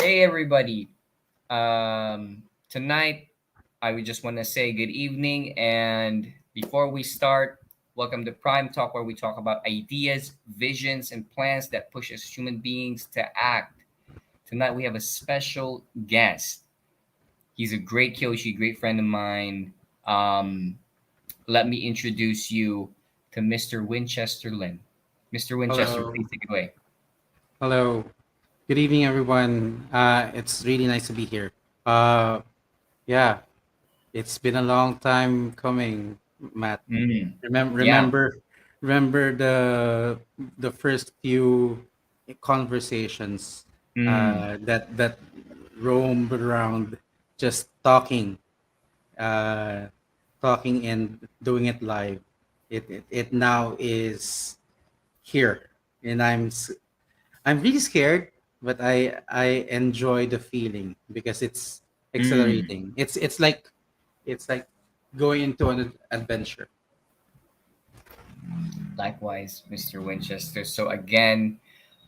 Hey everybody. Tonight I would just want to say good evening, and before we start, welcome to Prime Talk, where we talk about ideas, visions, and plans that push us human beings to act. Tonight we have a special guest. He's a great Kyoshi, great friend of mine. Um, Let me introduce you to Mr. Winchester Lim. Mr. Winchester, Hello. please take it away. Hello. Good evening, everyone. It's really nice to be here. Uh, yeah, it's been a long time coming, Matt. Mm, Remember, yeah. remember, remember the first few conversations Mm, that roamed around, just uh, talking and doing it live. It now is here, and I'm really scared, but I enjoy the feeling because it's mm. exhilarating. It's like going into an adventure. Likewise, Mr. Winchester. So again,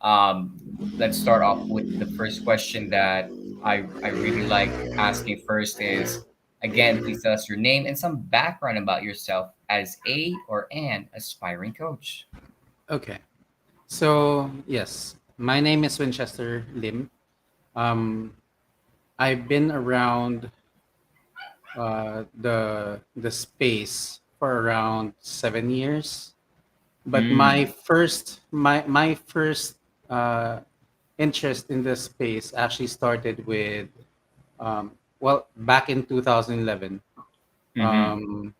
um, let's start off with the first question that I really like asking first is, again, please tell us your name and some background about yourself as a or an aspiring coach. Okay. So yes, my name is Winchester Lim. Um, I've been around the space for around 7 years, but my Mm, first my first uh, interest in this space actually started with back in 2011. mm-hmm. um,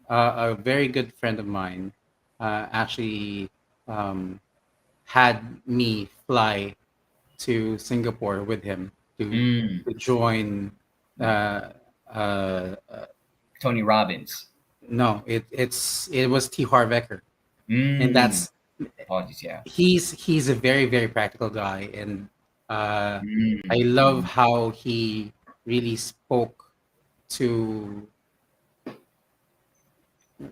a very good friend of mine actually um, had me fly to Singapore with him Mm. to join. Uh, uh, uh, Tony Robbins. no, it was T. Harvecker, and Mm. that's Apologies, yeah. he's a very very practical guy, and I Mm. love how he really spoke to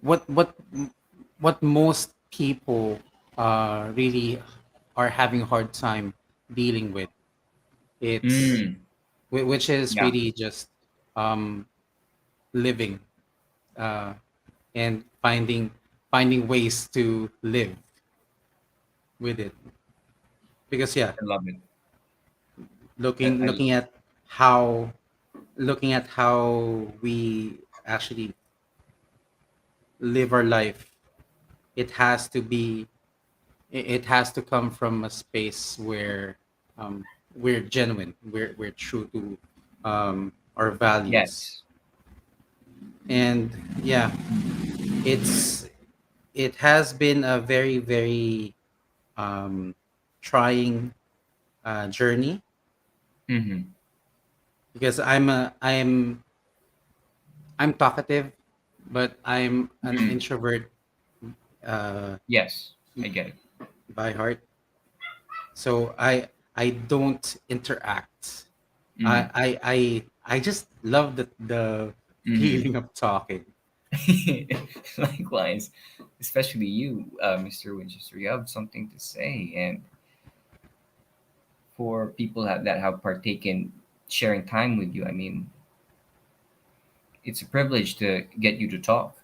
what what what most people really are having a hard time dealing with. It's Mm. which is Yeah, really just um, living uh, and finding ways to live with it. Because yeah, I love it. looking I looking at how we actually live our life, it has to be it has to come from a space where we're genuine, we're true to our values. yes. And yeah, it's it has been a very very um, trying journey Mm-hmm. because I'm talkative, but I'm an Mm. introvert uh, Yes, I get it. by heart. So I don't interact. Mm-hmm. I just love the Mm-hmm. feeling of talking. Likewise, especially you, Mr. Winchester, you have something to say, and for people that have partaken sharing time with you, I mean, it's a privilege to get you to talk,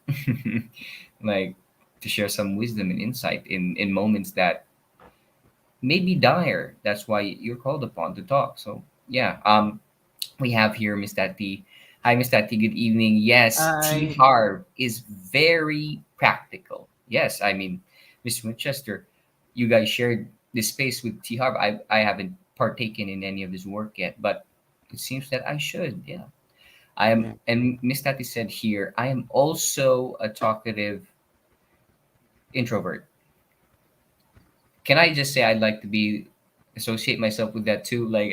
like to share some wisdom and insight in moments that may be dire. That's why you're called upon to talk. So yeah, we have here Miss Tati. Hi, Miss Tati. Good evening. Yes, T I Harv is very practical. Yes, I mean, Mr. Winchester, you guys shared this space with T Harv. I haven't partaken in any of his work yet, but it seems that I should. Yeah, I am. yeah. And Miss Tati said here, I am also a talkative introvert. Can I just say I'd like to be associate myself with that too? Like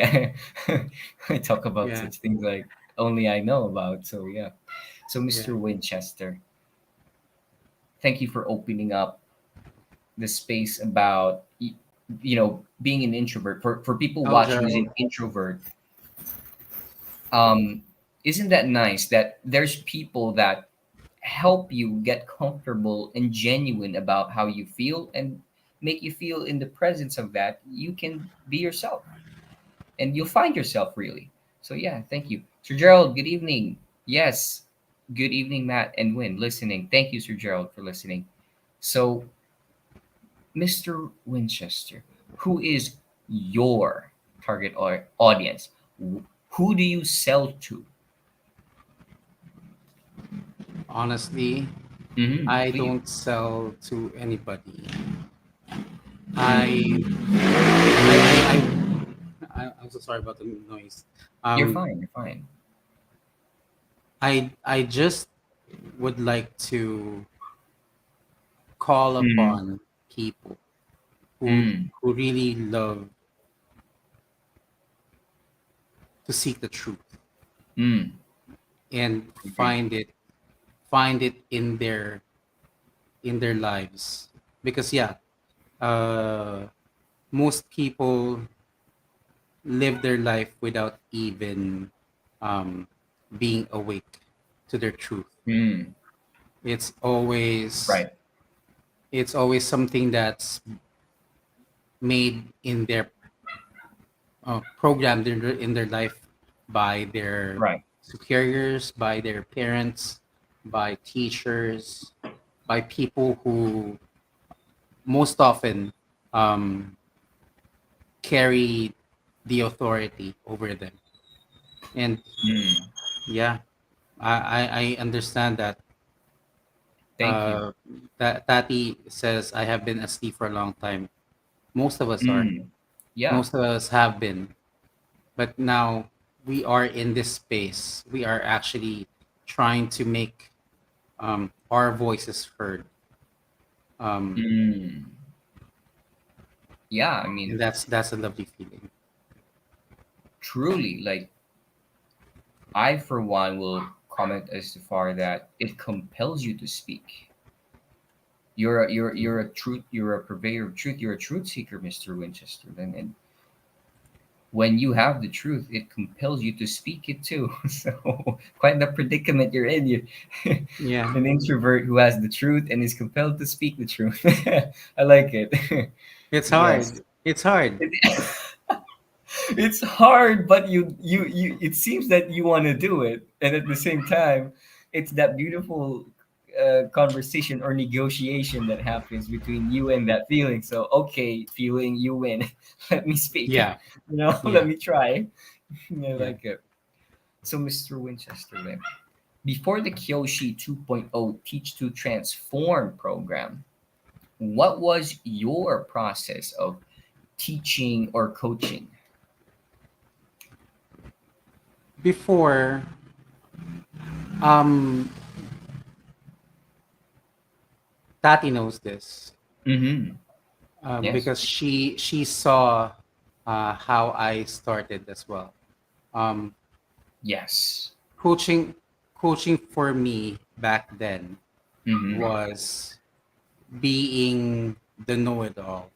I talk about Yeah, such things like only I know about. So yeah. So yeah. Mr. Winchester, thank you for opening up the space about being an introvert. For people Oh, watching who's Gerald. an introvert, um, isn't that nice that there's people that help you get comfortable and genuine about how you feel and make you feel in the presence of that you can be yourself. and you'll find yourself really. So yeah, thank you, Sir Gerald. Good evening. Yes, good evening, Matt and Win. Listening. Thank you, Sir Gerald, for listening. So, Mr. Winchester, who is your target audience? Who do you sell to? Honestly, I Please. don't sell to anybody. I I'm so sorry about the noise. You're Um, fine. You're fine. I just would like to call Mm-hmm. upon people who Mm, who really love to seek the truth mm, and agree. find it in their lives, because yeah, uh most people live their life without even um being awake to their truth. Mm, It's always right. something that's made in their programmed in their life by their Right. superiors, by their parents, by teachers, by people who most often um, carry the authority over them. And Mm, yeah, I understand that. thank you. That Tati says I have been asleep for a long time. Most of us are. Mm, yeah. Most of us have been. But now we are in this space. We are actually trying to make our voices heard. Um, Mm, yeah. I and mean, that's a lovely feeling. truly, like, I, for one, will comment as far that it compels you to speak. You're a truth. You're a purveyor of truth. You're a truth seeker, Mr. Winchester. And when you have the truth, it compels you to speak it too. So quite the predicament you're in. You, Yeah, an introvert who has the truth and is compelled to speak the truth. I like it. it's Yes. hard. It's hard. It's hard, but you it seems that you want to do it, and at the same time it's that beautiful conversation or negotiation that happens between you and that feeling. So okay, feeling, you win. Let me speak. Yeah, Let yeah, me try. I yeah. like it. So, Mr. Winchester Lim, before the Kyoshi 2.0 Teach to Transform program, what was your process of teaching or coaching? Before, um, Tati knows this Mm-hmm. Yes. because she saw how I started as well. Um, Yes. coaching coaching for me back then Mm-hmm. was being the know-it-all,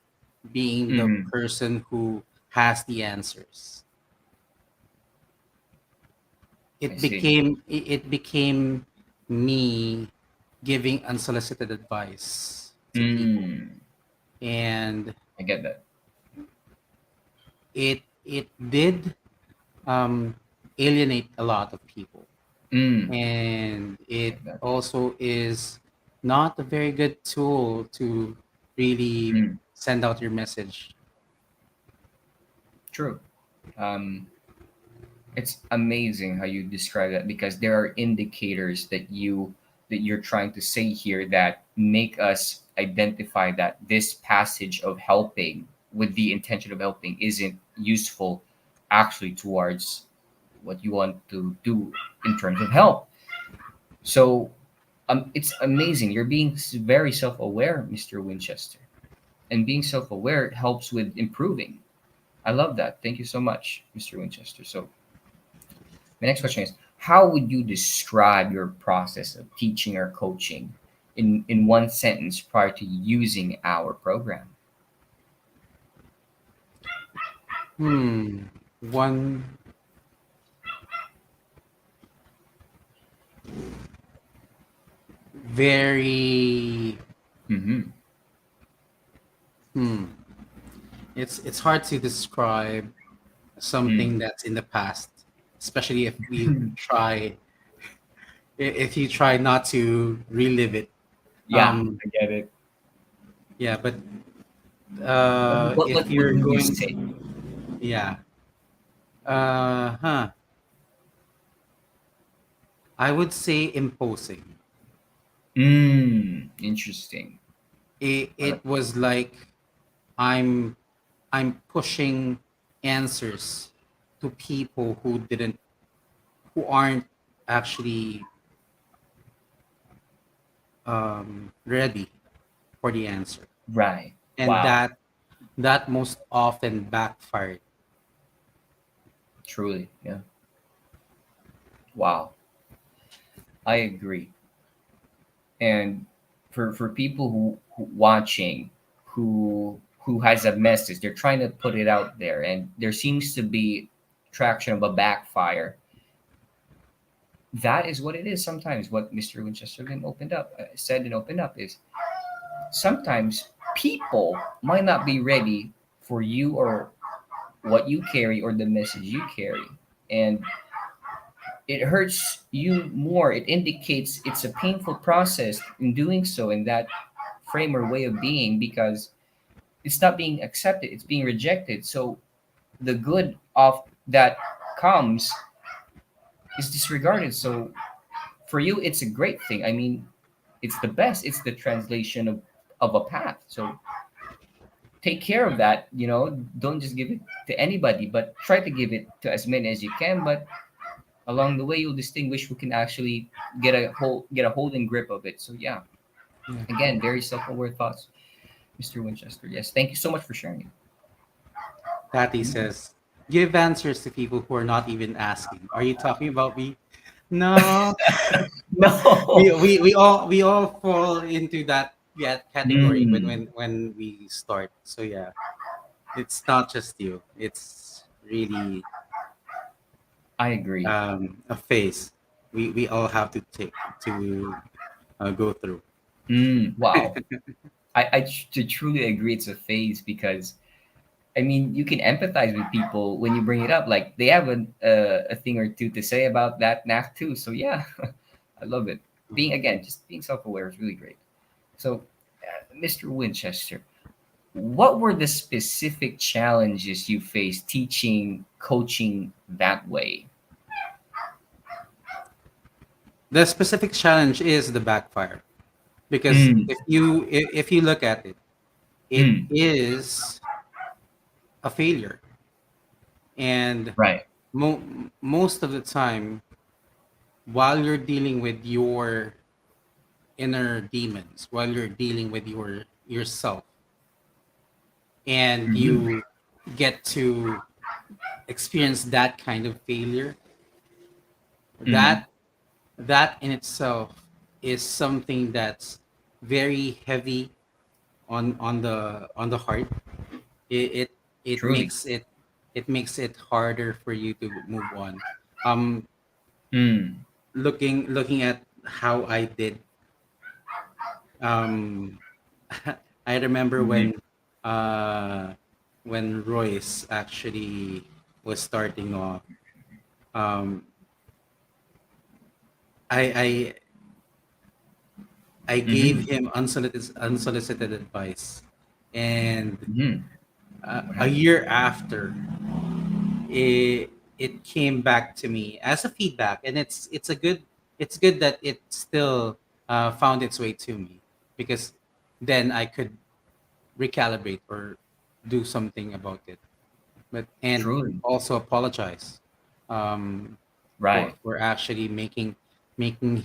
being the Mm-hmm. person who has the answers. I see. It became me giving unsolicited advice to people, Mm. and I get that. it did um, alienate a lot of people, Mm. and I it get that. also is not a very good tool to really Mm. send out your message. True. Um, it's amazing how you describe that because there are indicators that you're trying to say here that make us identify that this passage of helping with the intention of helping isn't useful actually towards what you want to do in terms of help. So it's amazing. You're being very self-aware, Mr. Winchester, and being self-aware helps with improving. I love that. Thank you so much, Mr. Winchester. So my next question is, how would you describe your process of teaching or coaching in one sentence prior to using our program? One very Mm-hmm. hmm, it's hard to describe something Mm. that's in the past, especially if you try not to relive it. Yeah, Um, I get it. yeah, but What if would you're you going, say? yeah, huh, I would say imposing. Interesting. I It like- was like I'm I'm pushing answers to people who aren't actually ready for the answer, Right. and Wow. that most often backfired. Truly. Yeah. Wow. I agree. And for people who watching, who has a message, they're trying to put it out there, and there seems to be traction of a backfire. That is what it is. Sometimes what Mr. Winchester Lim opened up said and opened up is sometimes people might not be ready for you or what you carry or the message you carry, and it hurts you more. It indicates it's a painful process in doing so in that frame or way of being because it's not being accepted, it's being rejected. So the good of that comes is disregarded. So for you, it's a great thing. I mean, it's the best, it's the translation of a path. So take care of that, don't just give it to anybody, but try to give it to as many as you can. But along the way, you'll distinguish who can actually get a hold and grip of it. So yeah, Yeah. again, very self-aware thoughts, Mr. Winchester. Yes, thank you so much for sharing Patty it. says, give answers to people who are not even asking. Are you talking about me? No, No. we all fall into that category Mm, when we start. So yeah, it's not just you. It's really I agree. a phase we all have to take to go through. Wow. To truly agree, it's a phase because I mean you can empathize with people when you bring it up. Like they have a thing or two to say about that knack too. So yeah, I love it. Being again, just being self-aware is really great. So, Mr. Winchester, what were the specific challenges you faced teaching coaching that way? The specific challenge is the backfire because Mm, if you look at it, it mm, is a failure, and right. most of the time, while you're dealing with your inner demons, while you're dealing with yourself, and Hmm. you get to experience that kind of failure, Hmm. that that in itself is something that's very heavy on the heart. It Truly. makes it harder for you to move on. um Mm, looking at how I did, um I remember hmm. uh when Royce actually was starting off. um I I Hmm. gave him unsolicited advice, and Hmm. What a happened? year after, it came back to me as a feedback, and it's good that it still found its way to me, because then I could recalibrate or do something about it, but and Truly. also apologize, um, Right. for actually making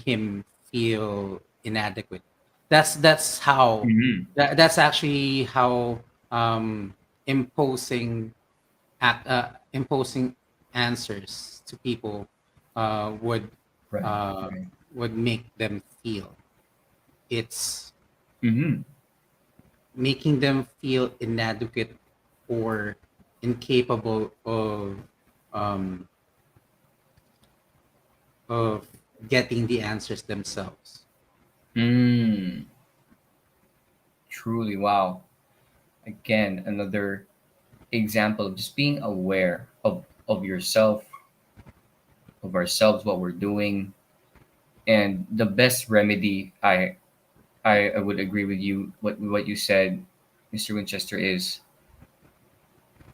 him feel inadequate. That's how Hmm. that's actually how imposing imposing answers to people uh, would Right. uh, Right. would make them feel. It's Hmm. making them feel inadequate or incapable um, of getting the answers themselves. Mm. Truly. Wow. Again, another. example of just being aware of yourself, of ourselves, what we're doing. And the best remedy, I would agree with you, what you said, Mr. Winchester, is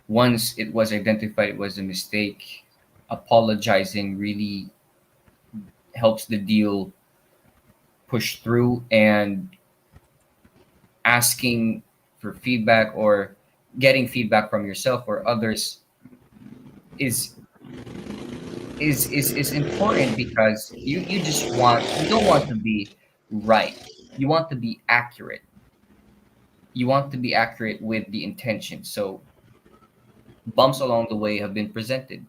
once it was identified it was a mistake, apologizing really helps the deal push through, and asking for feedback or getting feedback from yourself or others is is important, because you don't want to be right. You want to be accurate. You want to be accurate with the intention. So bumps along the way have been presented,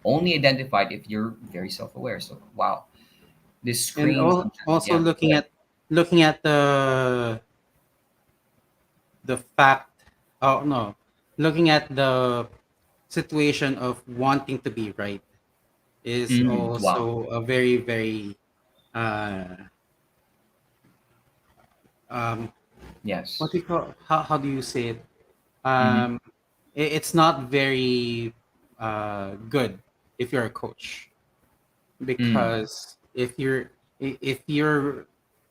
only identified if you're very self-aware. So wow, this And screams of just, also yeah, go ahead. looking at the fact, oh no, looking at the situation of wanting to be right is Wow. also a very very uh um Yes. what do you call, how do you say it, Mm-hmm. um it's not very good if you're a coach, Mm. because if you're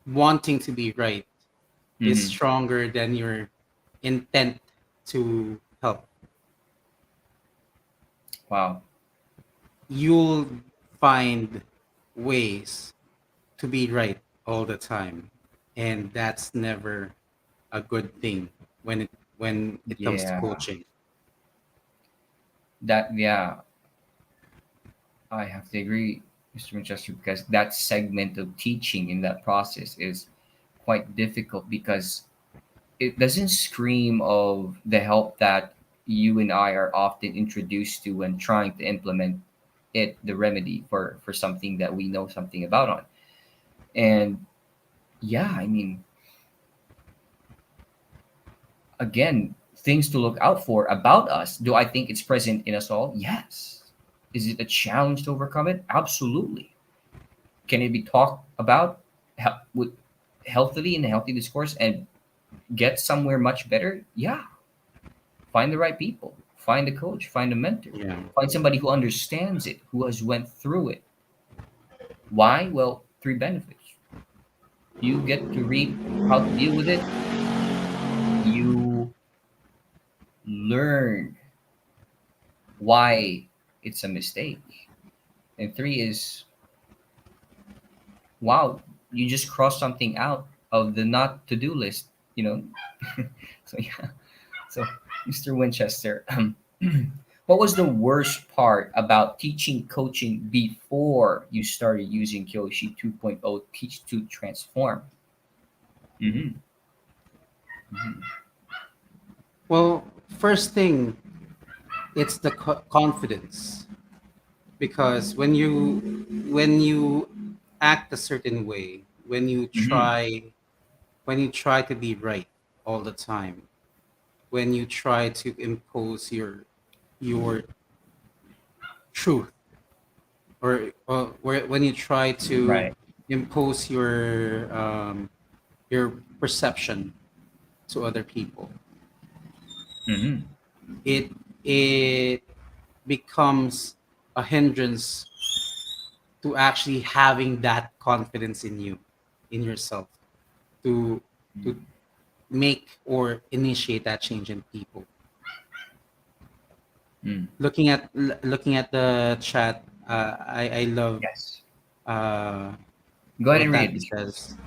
wanting to be right is Mm-hmm. stronger than your intent to help, Wow. you'll find ways to be right all the time, and that's never a good thing when it comes to Yeah. coaching. Yeah, I have to agree, Mr. Winchester, because that segment of teaching in that process is quite difficult, because it doesn't scream of the help that you and I are often introduced to when trying to implement the remedy for something that we know something about on. And yeah, I mean, again, things to look out for about us. Do I think it's present in us all? Yes. Is it a challenge to overcome it? Absolutely. Can it be talked about with healthily in a healthy discourse and get somewhere much better? Yeah. Find the right people. Find a coach. Find a mentor. Yeah. Find somebody who understands it, who has went through it. Why? Well, three benefits. You get to read how to deal with it. You learn why it's a mistake. And three is, wow, you just cross something out of the not to do list, you know? So, yeah. So, Mr. Winchester, what was the worst part about teaching coaching before you started using Kyoshi 2.0 Teach to Transform? Mm-hmm. Mm-hmm. Well, first thing, it's the confidence, because when you act a certain way, Mm-hmm. when you try to be right all the time, when you try to impose your truth, when you try to Right. impose your perception to other people, Mm-hmm. it it becomes a hindrance to actually having that confidence in you, in yourself, to to make or initiate that change in people. Mm. Looking at the chat, I love Yes. uh, Go ahead what and read that it, Mr. Winchester. says.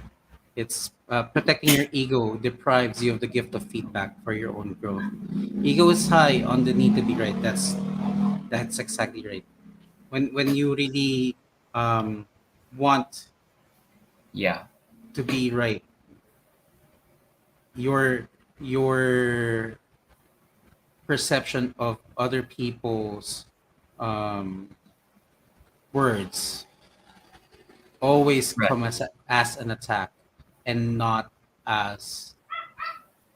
It's protecting your ego deprives you of the gift of feedback for your own growth. Ego is high on the need to be right. That's exactly right. When you really um, want Yeah. to be right, your your perception of other people's um, words always Right. come as an attack, and not as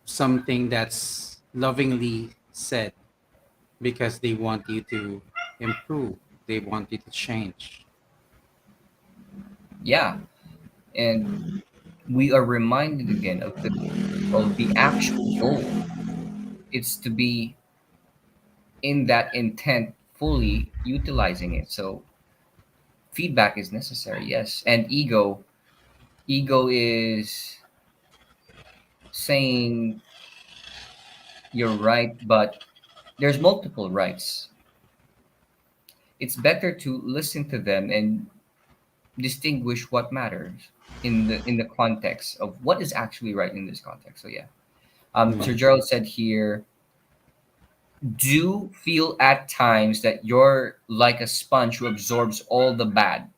something that's lovingly said, because they want you to improve, they want you to change. Yeah. And we are reminded again of the actual goal. It's to be. in that intent, fully utilizing it. So feedback is necessary, yes. And ego is saying you're right, but there's multiple rights. It's better to listen to them and distinguish what matters in the context of what is actually right in this context. So yeah. Sir Yeah. Gerald said here, do feel at times that you're like a sponge who absorbs all the bad,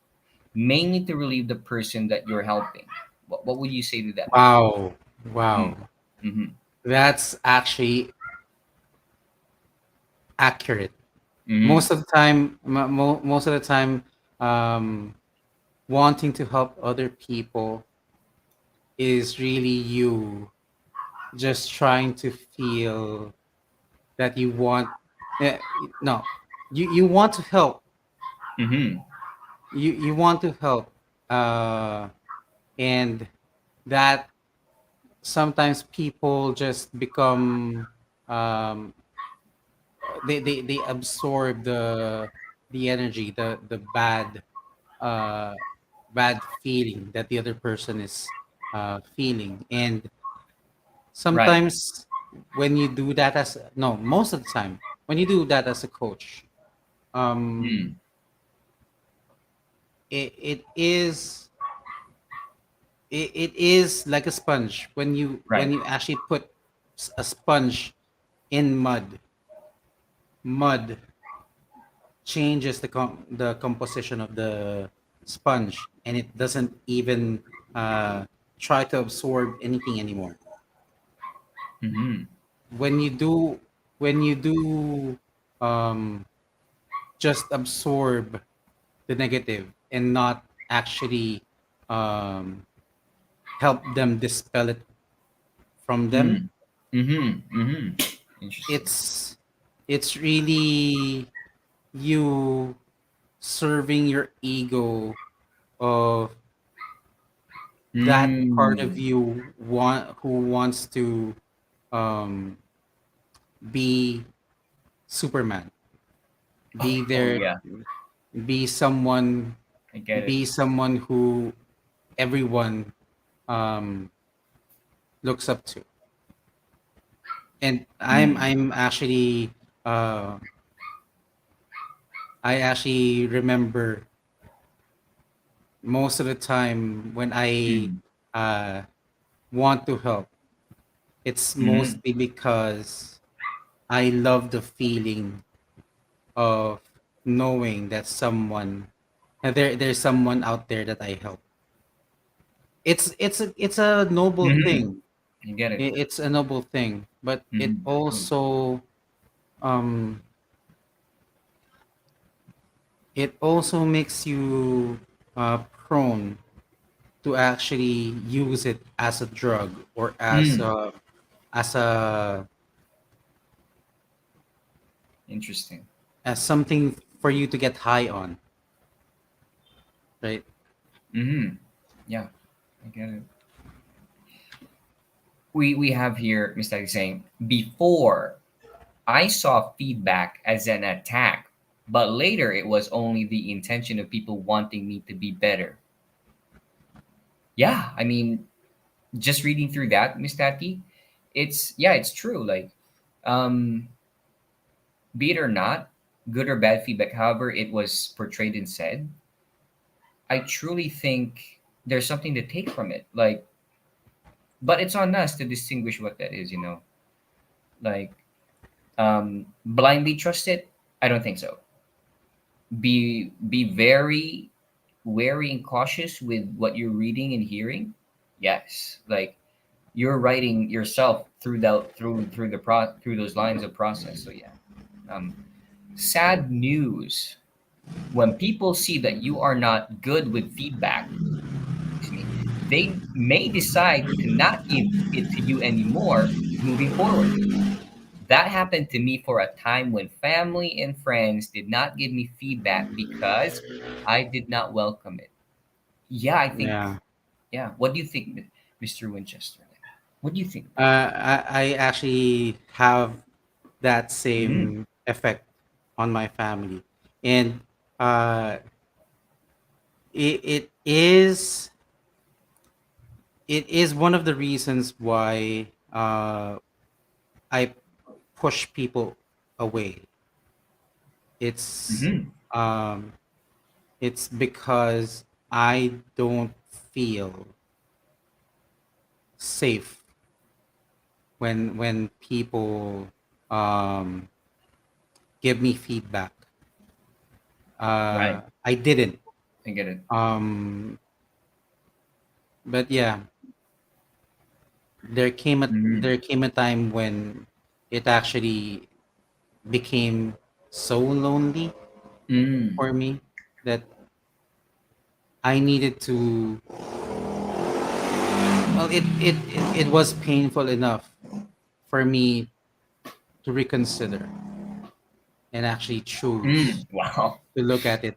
mainly to relieve the person that you're helping. What would you say to that, Mr. Lim? Wow. Wow. Mm-hmm. That's actually accurate. Mm-hmm. Most of the time, most of the time, um, wanting to help other people is really you just trying to feel that you want. eh, no, you want to help. Mm-hmm. You want to help, uh, and that sometimes people just become um, they absorb the energy, the uh, bad feeling that the other person is feeling. And Right. sometimes when you do that as no most of the time when you do that as a coach, um Mm. it is it is like a sponge when Right. you actually put a sponge in mud changes the composition of the sponge, and it doesn't even uh try to absorb anything anymore. Mm-hmm. when you do when you do um just absorb the negative and not actually um help them dispel it from them, Mm. Mm-hmm. Mm-hmm. Interesting. it's it's really you serving your ego of that part of Mm. you who wants to um be Superman, Oh, be oh there, yeah. be someone I get it. who everyone um looks up to. And Mm. I'm actually I actually remember most of the time when I Mm. uh want to help, it's Mm-hmm. mostly because I love the feeling of knowing that there's someone out there that I help. It's a noble Mm-hmm. thing. I get it. It's a noble thing, but Mm-hmm. True. um it also makes you prone to actually use it as a drug or Mm. as a Interesting. as something for you to get high on, right? Mm-hmm. Yeah, I get it. We have here Mr. Alex saying, before I saw feedback as an attack, but later it was only the intention of people wanting me to be better. Yeah, I mean, just reading through that, Miss Tati, it's yeah, it's true. Like, um, be it or not, good or bad feedback, however it was portrayed and said, I truly think there's something to take from it. Like, but it's on us to distinguish what that is. Like, blindly trust it. I don't think so. Be very wary and cautious with what you're reading and hearing. Yes, like you're writing yourself through those lines of process. So yeah. um Sad news: when people see that you are not good with feedback, excuse me, they may decide to not give it to you anymore moving forward. That happened to me for a time when family and friends did not give me feedback because I did not welcome it. Yeah, I think, Yeah. yeah. What do you think, Mr. Winchester? What do you think about I actually have that that? same Mm. effect on my family, and uh, it is one of the reasons why I push people away. It's Mm-hmm. um, it's because I don't feel safe when people um, give me feedback. Right. I didn't. I get it. Um, but yeah, Mm-hmm. there came a time when it actually became so lonely Mm. for me that I needed to. Well, it was painful enough for me to reconsider and actually choose Mm. Wow. to look at it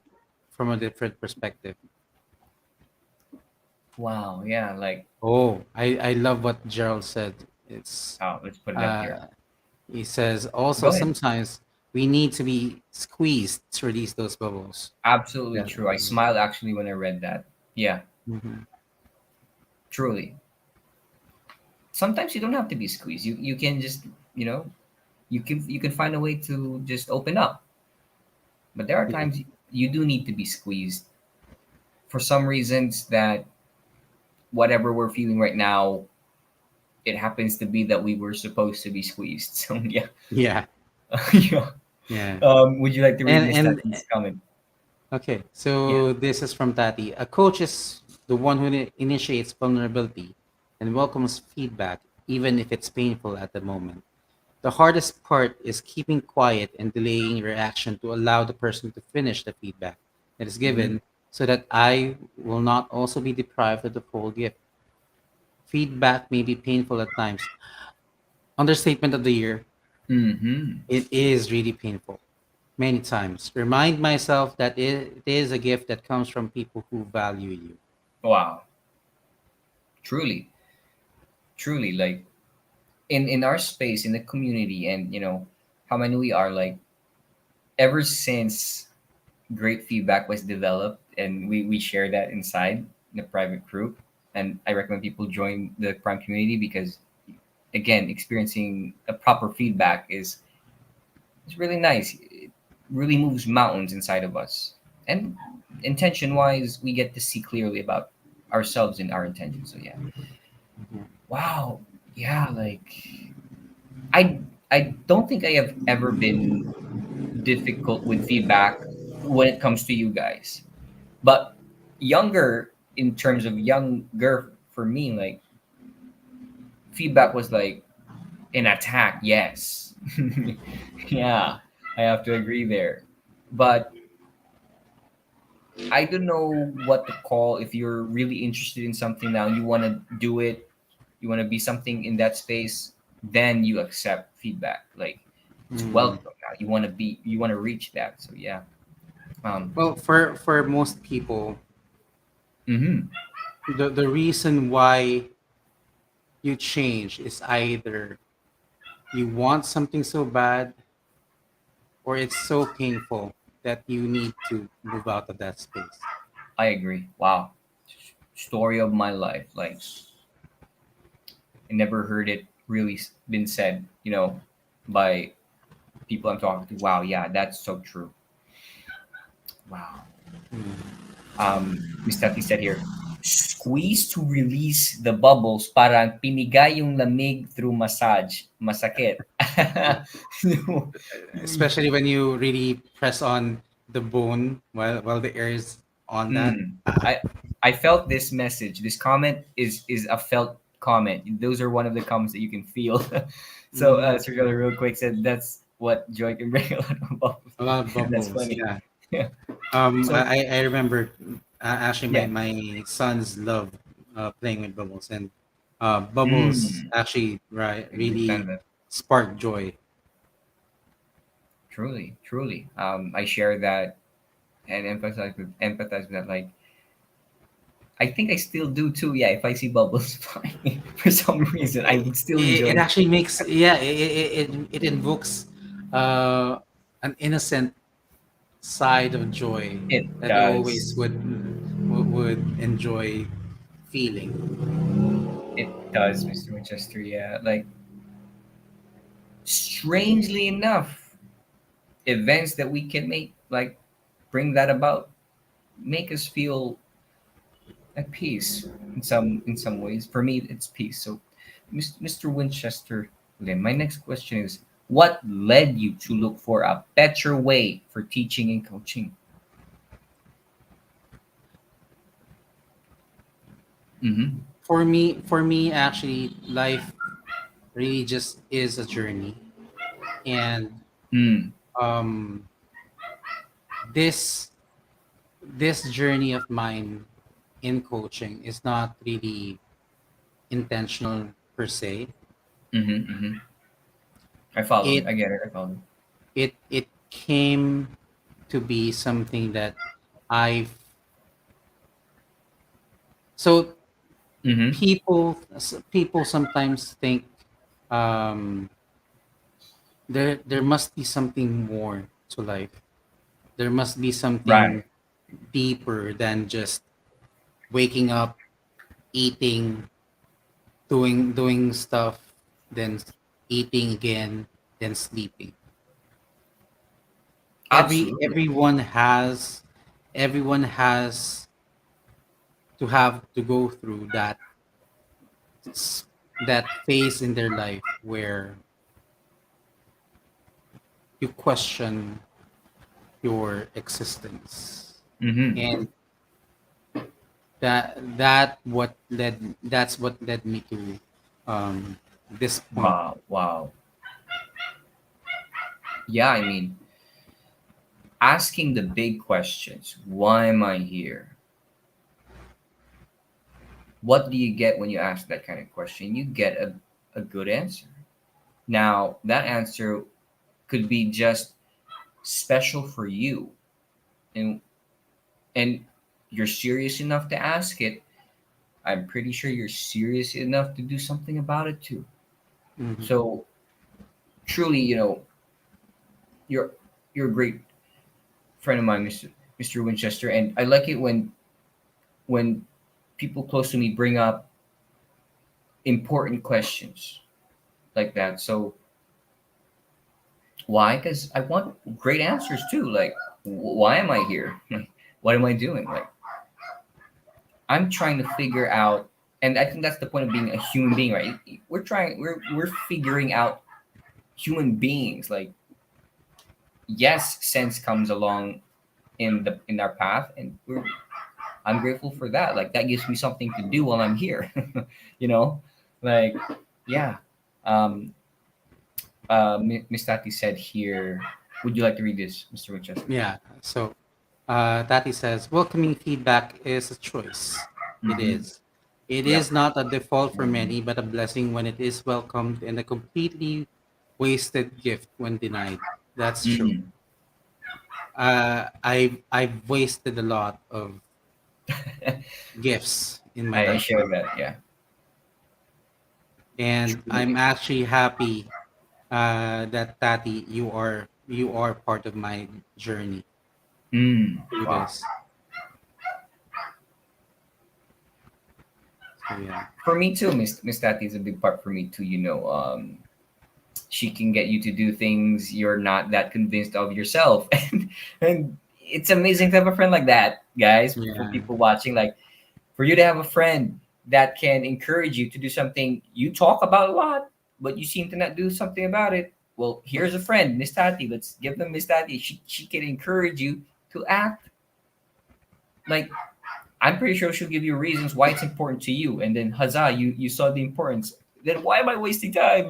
from a different perspective. Wow. Yeah. Like, Oh, I love what Gerald said. It's oh, let's put it up here. uh, he says also Go ahead. sometimes we need to be squeezed to release those bubbles. Absolutely Yeah. true. I smiled actually when I read that. Yeah. Mhm. Truly. Sometimes you don't have to be squeezed. You can just, you know, you can find a way to just open up. But there are Yeah. times you do need to be squeezed for some reasons that whatever we're feeling right now, it happens to be that we were supposed to be squeezed. So yeah. Yeah. Yeah. Yeah. Would you like to read Miss And Tati's comment? okay, Yeah. so this is from Tati. A coach is the one who initiates vulnerability and welcomes feedback, even if it's painful at the moment. The hardest part is keeping quiet and delaying reaction to allow the person to finish the feedback that is Mm-hmm. given so that I will not also be deprived of the full gift. Feedback may be painful at times. Understatement of the year, Mm-hmm. it is really painful. Many times. Remind myself that it is a gift that comes from people who value you. Wow. Truly, truly, like in our space in the community, and how many we are, like ever since great feedback was developed, and we share that inside the private group, and I recommend people join the prime community because again, experiencing a proper feedback is it's really nice. It really moves mountains inside of us, and intention wise, we get to see clearly about ourselves and our intentions. So yeah. Mhm. Wow. Yeah, like I I don't think I have ever been difficult with feedback when it comes to you guys. But younger, in terms of younger for me, like feedback was like an attack, yes. Yeah, I have to agree there. But I don't know what to call if you're really interested in something now, you want to do it, you want to be something in that space, then you accept feedback. Like it's Mm. welcome now. You want to reach that. So yeah. Um Well, for most people, mhm. the reason why you change is either you want something so bad or it's so painful that you need to move out of that space. I agree. Wow. Story of my life. Like I never heard it really been said, by people I'm talking to. Wow, yeah, that's so true. Wow. Mm. Miss Tati said here, squeeze to release the bubbles, parang pinigay yung lamig through massage. Masakit. No. Especially when you really press on the bone while the air is on that. Mm. I felt this message. This comment is a felt comment. Those are one of the comments that you can feel. So Mm. Sergio real quick said that's what joy can bring a lot of bubbles. A lot of That's bubbles, funny. yeah. Yeah. I So I remember actually yeah. my sons love playing with bubbles, and bubbles Mm. actually I understand really that. spark joy. Truly, truly. I share that and empathize with that. Like I think I still do too. Yeah, if I see bubbles flying for some reason, I would still It enjoy. actually makes, yeah, it invokes uh an innocent side of joy It that you always does. would enjoy feeling. It does, Mr. Winchester. Yeah. Like, strangely enough, events that we can make, like, bring that about, make us feel at peace in some ways. For me, it's peace. So, Mr. Winchester Lim, my next question is, what led you to look for a better way for teaching and coaching? Mm-hmm. For me, actually, life really just is a journey, and Mm. um, this this journey of mine in coaching is not really intentional per se. Mm-hmm. Mm-hmm. I follow you. It I get it. I follow it came to be something that I so you. Mm-hmm. people sometimes think um, there must be something more to life. There must be Right. something deeper than just waking up, eating, doing stuff, then eating again, then sleeping. Absolutely. Everyone has to have to go through s- that phase in their life where you question your existence, Mm-hmm. and that's what led me to um this point. Wow. Wow. Yeah. I mean, asking the big questions. Why am I here? What do you get when you ask that kind of question? You get a good answer. Now, that answer could be just special for you, and and you're serious enough to ask it. I'm pretty sure you're serious enough to do something about it too. Mhm. So truly, you're you're a great friend of mine, Mr. Winchester, and I like it when people close to me bring up important questions like that. So why? Because I want great answers too. Like, why am I here? Like, what am I doing? Like, I'm trying to figure out, and I think that's the point of being a human being, right? We're figuring out human beings. Like, yes, sense comes along in our path, and I'm grateful for that. Like, that gives me something to do while I'm here. you know, like, yeah. Um, Miss Tati said here. Would you like to read this, Mr. Winchester? Yeah. So Tati says, welcoming feedback is a choice. It Mm-hmm. is. It Yep. is not a default for many, but a blessing when it is welcomed, and a completely wasted gift when denied. That's true. Mm. I've wasted a lot of gifts in my I life, share that. Yeah. and I'm Truly. actually happy that Tati, you are part of my journey Mm. through Wow. this. So yeah. For me too, Miss Tati is a big part for me too. She can get you to do things you're not that convinced of yourself, and it's amazing to have a friend like that, guys. For Yeah. people watching, like, for you to have a friend that can encourage you to do something you talk about a lot, but you seem to not do something about it. Well, here's a friend, Miss Tati. Let's give them Miss Tati. She can encourage you to act. Like, I'm pretty sure she'll give you reasons why it's important to you, and then huzzah, you saw the importance. Then why am I wasting time?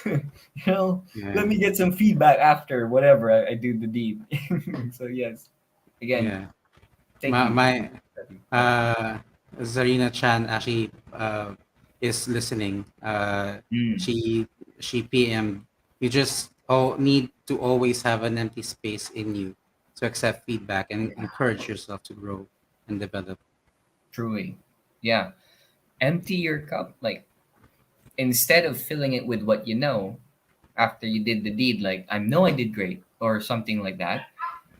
Like, you know, Yeah. let me get some feedback after whatever I do the deed. So yes, again, Yeah. thank My you. Thank you. my Yeah. uh Zarina Chan actually is listening. Mm, She she PM'd. You just need to always have an empty space in you to accept feedback and encourage yourself to grow and develop. truly, yeah. Empty your cup. Like, instead of filling it with what you know, after you did the deed, like I know I did great or something like that.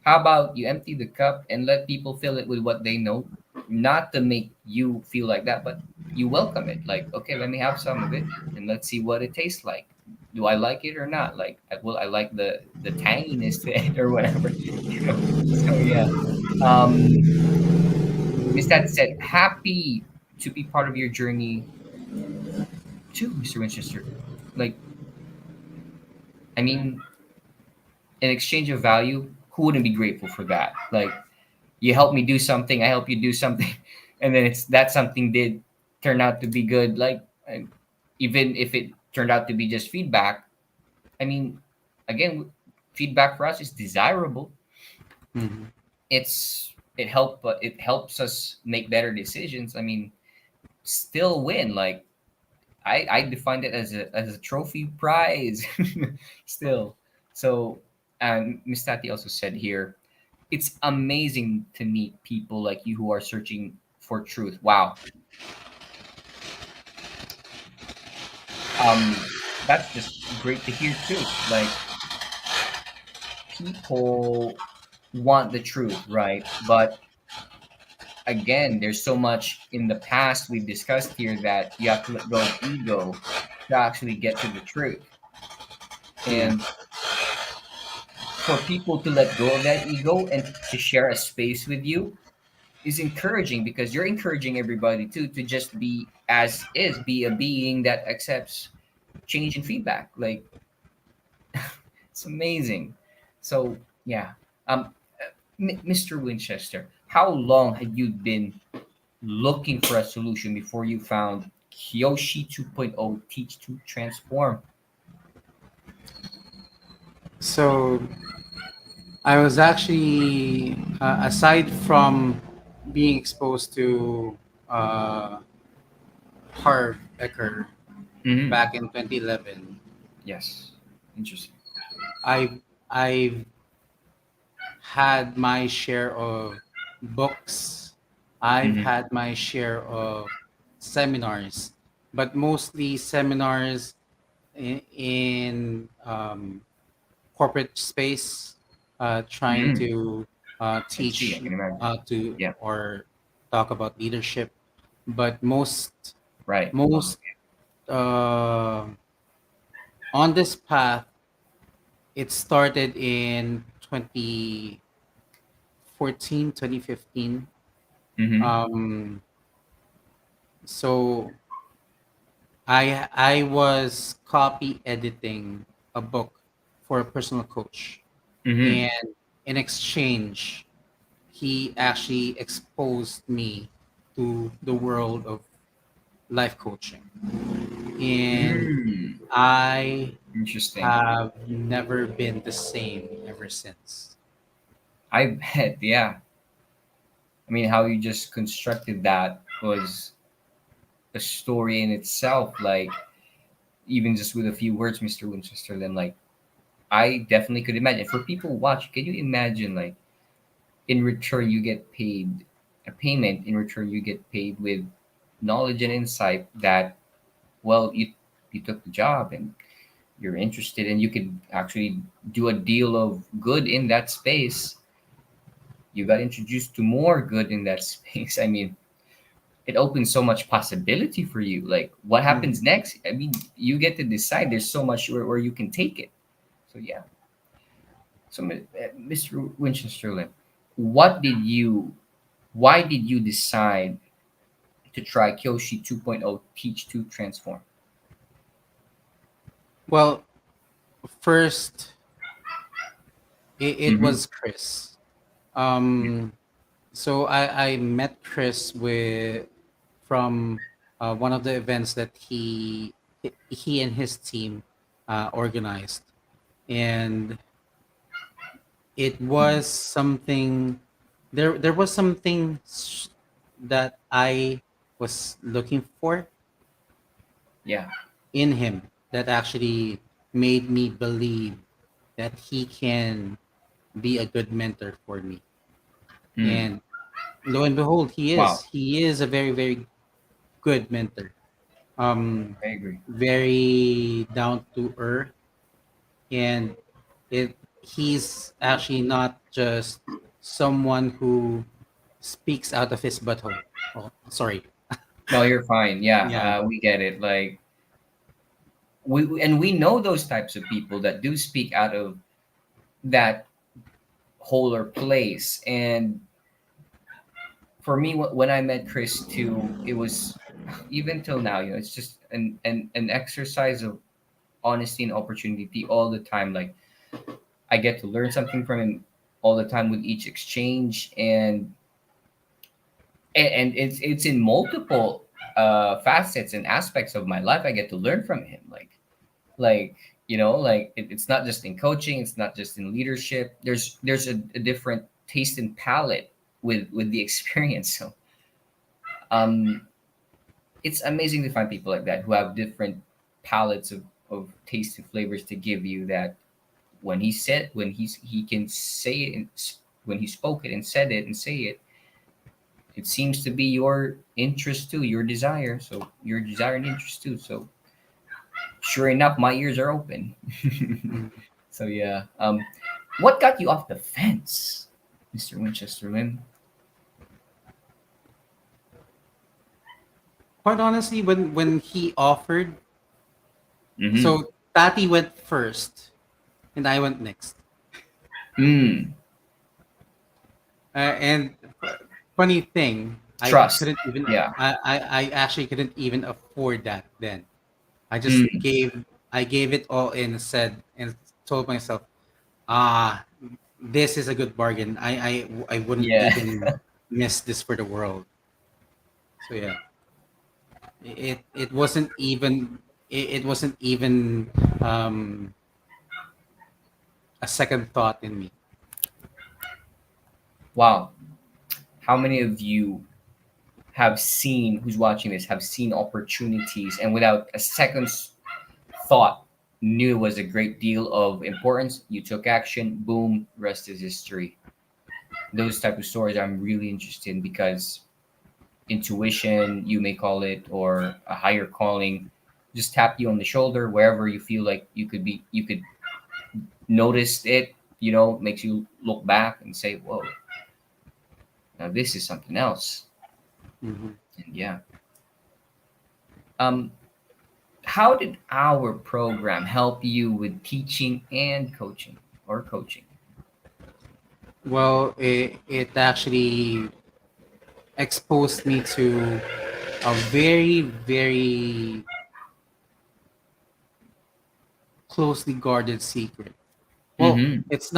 How about you empty the cup and let people fill it with what they know, not to make you feel like that, but you welcome it. Like, okay, let me have some of it and let's see what it tastes like. Do I like it or not? Like, will I like the tanginess to it or whatever? So yeah. Um, Miss That said, happy to be part of your journey too, Mr. Winchester. Like, I mean, in exchange of value, who wouldn't be grateful for that? Like, you help me do something, I help you do something, and then it's that something did turn out to be good. Like, even if it turned out to be just feedback, I mean, again, feedback for us is desirable. Mhm. It helps us make better decisions. I mean, still win. Like, I defined it as a trophy prize still. So, and Miss Tati also said here, it's amazing to meet people like you who are searching for truth. Wow. Um, that's just great to hear too. Like, people want the truth, right? But again, there's so much in the past we've discussed here that you have to let go of ego to actually get to the truth. Yeah. And for people to let go of that ego and to share a space with you is encouraging, because you're encouraging everybody to just be as is, be a being that accepts change and feedback. Like, it's amazing. So yeah. Mr. Winchester, how long had you been looking for a solution before you found Kyoshi 2.0 Teach to Transform? So I was actually, aside from being exposed to uh, Harv Eker Hmm. back in 2011, Yes. Interesting. I've I've had my share of books. I've Hmm. had my share of seminars, but mostly seminars in corporate space, trying Hmm. to I see. I teach can imagine. to Yeah. or talk about leadership. But Right. most uh, on this path, it started in 2014, 2015. Hmm. So I was copy editing a book for a personal coach, Hmm. and in exchange, he actually exposed me to the world of life coaching, and Mm. I Interesting. have never been the same ever since. I bet. Yeah. I mean, how you just constructed that was a story in itself. Like, even just with a few words, Mr. Winchester, then like I definitely could imagine. For people who watch, can you imagine, like, in return you get paid a payment, in return you get paid with knowledge and insight that, well, you took the job and you're interested and you could actually do a deal of good in that space. You got introduced to more good in that space. I mean, it opens so much possibility for you. Like, what happens Mhm. next? I mean, you get to decide. There's so much where you can take it. So yeah. So Mr. Winchester Lim, what did you why did you decide to try Kyoshi 2.0 Teach to Transform? Well, first it Mm-hmm. was Chris. Um, so I met Chris with from one of the events that he and his team organized, and it was something. There was something that I was looking for Yeah. in him that actually made me believe that he can be a good mentor for me. Mm. And lo and behold, he Wow. is. He is a very, very good mentor. Um, I agree. very down to earth, and it he's actually not just someone who speaks out of his butthole. Oh, sorry. No, you're fine. Yeah, Yeah. we get it. Like we know those types of people that do speak out of that hole or place. And for me, when I met Chris too, it was even till now, it's just an exercise of honesty and opportunity all the time. Like I get to learn something from him all the time with each exchange, and it's in multiple facets and aspects of my life. I get to learn from him, like like it's not just in coaching, it's not just in leadership. There's a different taste and palette with the experience. So um it's amazing to find people like that who have different palettes of taste and flavors to give you that he can say it when he spoke it and said it and say it, it seems to be your interest too, your desire. So your desire and interest too. So sure enough, my ears are open. Mm. So yeah. What got you off the fence, Mr. Winchester Lim? Quite honestly, when he offered, Mm-hmm. so Tati went first, and I went next. Mm. And funny thing, I Trust. couldn't even Yeah. I actually couldn't even afford that then. I just Mm. gave it all in and said and told myself, ah, this is a good bargain. I wouldn't Yeah. even miss this for the world. So yeah, it wasn't even it wasn't even um, a second thought in me. Wow. How many of you have seen, who's watching this, have seen opportunities and without a second's thought knew it was a great deal of importance? You took action, boom, rest is history. Those type of stories I'm really interested in because intuition, you may call it, or a higher calling, just tap you on the shoulder wherever you feel like you could notice it, makes you look back and say, whoa, now this is something else. Mhm. And yeah. Um, how did our program help you with teaching and coaching or coaching? Well, it actually exposed me to a very, very closely guarded secret. Well, Mm-hmm. it's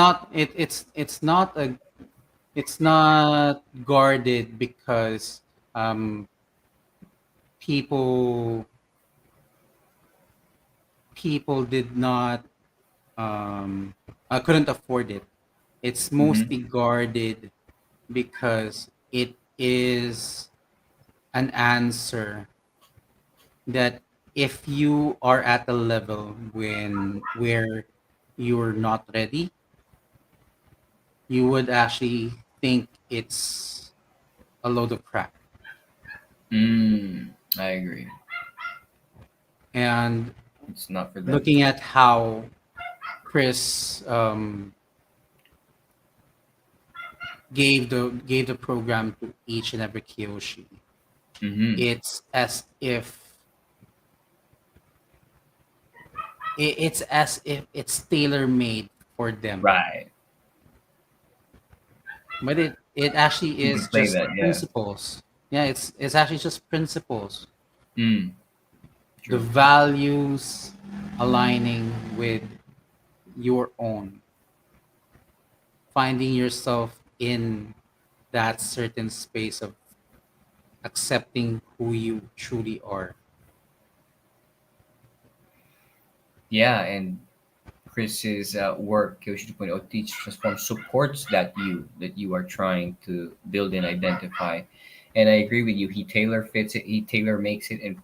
not guarded because um, people people did not couldn't afford it. It's Mm-hmm. mostly guarded because it is an answer that if you are at a level where you're not ready, you would actually think it's a load of crap. I agree. And It's not for them. looking at how Chris gave the program to each and every Kyoshi, Mm-hmm. it's as if it's as if it's tailor made for them. Right. But it actually You can is play just that. Yeah. principles. Yeah, it's actually just principles. Mm. The True. values aligning with your own, finding yourself in that certain space of accepting who you truly are. Yeah, and Chris's work, Kyoshi 2.0, Teach Transform, supports that you are trying to build and identify. And I agree with you. He tailor fits it. He tailor makes it, and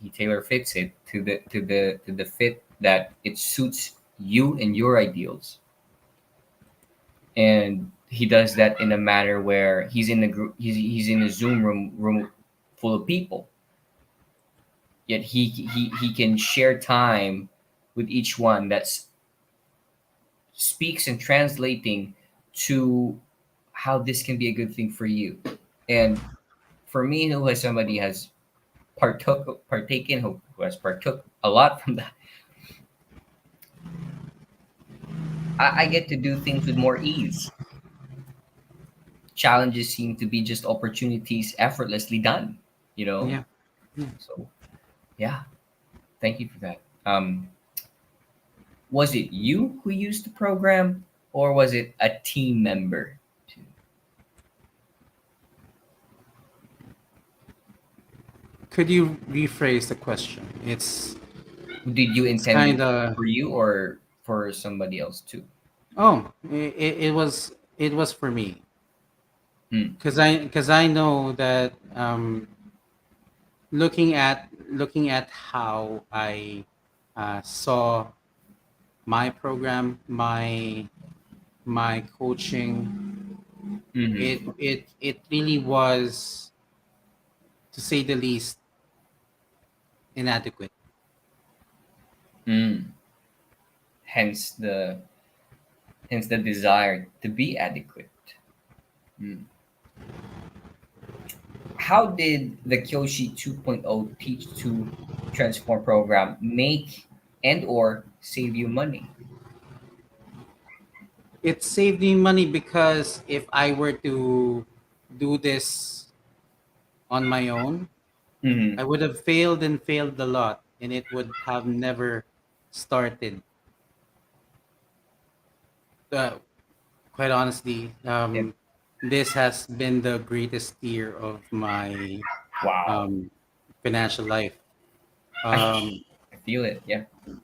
he tailor fits it to the fit that it suits you and your ideals. And he does that in a manner where he's in a group. He's in a Zoom room full of people. Yet he can share time with each one that's speaks and translating to how this can be a good thing for you. And for me, who has somebody has partaken, who has partook a lot from that, I get to do things with more ease. Challenges seem to be just opportunities effortlessly done, you know? Yeah. Yeah. So, yeah, thank you for that. Was it you who used the program or was it a team member? Could you rephrase the question? Did you It's intend kind it of for you or for somebody else too? it was for me Hmm. because I know that looking at how I saw my program, my coaching, Mm-hmm. it really was, to say the least, inadequate. Mm. Hence the desire to be adequate. Mm. How did the Kyoshi 2.0 Teach to Transform program make and or save you money? It saved me money because if I were to do this on my own, Mm-hmm. I would have failed and failed a lot, and it would have never started. Uh, Quite honestly, Yep. this has been the greatest year of my Wow. um, financial life. I, Um, I feel it. Yeah. I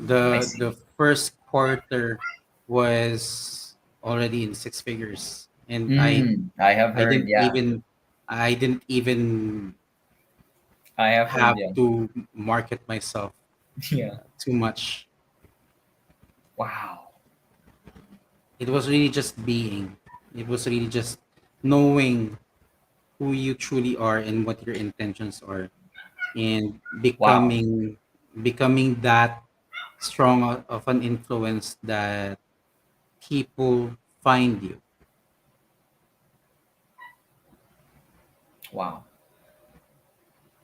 the see. first quarter was already in six figures, and I have I heard. didn't Yeah. even I didn't even I have heard. have Yeah. to market myself Yeah. too much. Wow. It was really just being. It was really just knowing who you truly are and what your intentions are, and Wow. becoming that strong of an influence that people find you. Wow.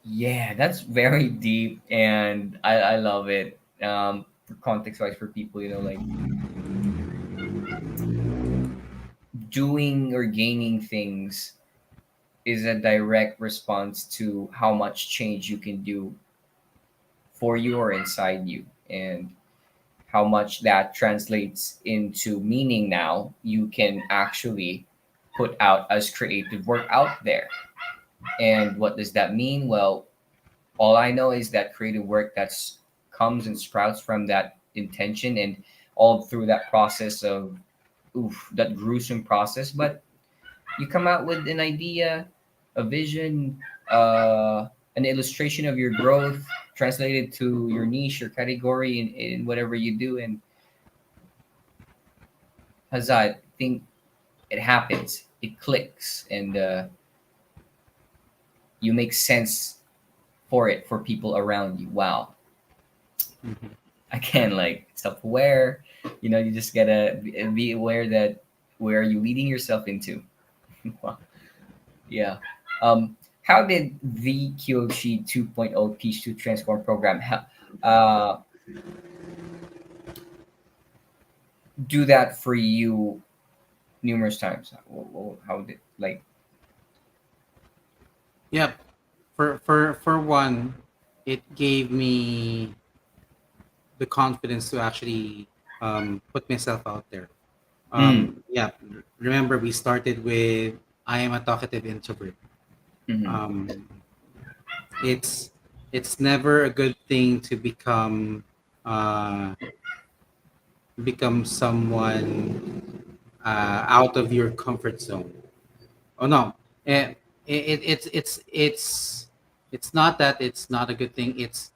Yeah, that's very deep, and I love it. For context wise, for people, like doing or gaining things is a direct response to how much change you can do for you or inside you, and how much that translates into meaning now you can actually put out as creative work out there. And what does that mean? Well, all I know is that creative work that's comes and sprouts from that intention and all through that process of that gruesome process. But you come out with an idea, a vision, an illustration of your growth translated to your niche or category in whatever you do. And Huzzah, I think it happens. It clicks, and you make sense for it for people around you. Wow. Mhm. Again, like self-aware, you just gotta be aware that where are you leading yourself into. Wow. Yeah. How did the Kyoshi 2.0 Teach to Transform program uh, do that for you numerous times? How did, like, Yep. For one, it gave me the confidence to actually put myself out there. mm, Yeah. Remember, we started with I am a talkative introvert. mm-hmm. Um, it's never a good thing to uh, become someone out of your comfort zone. Oh no, it's not that it's not a good thing. It's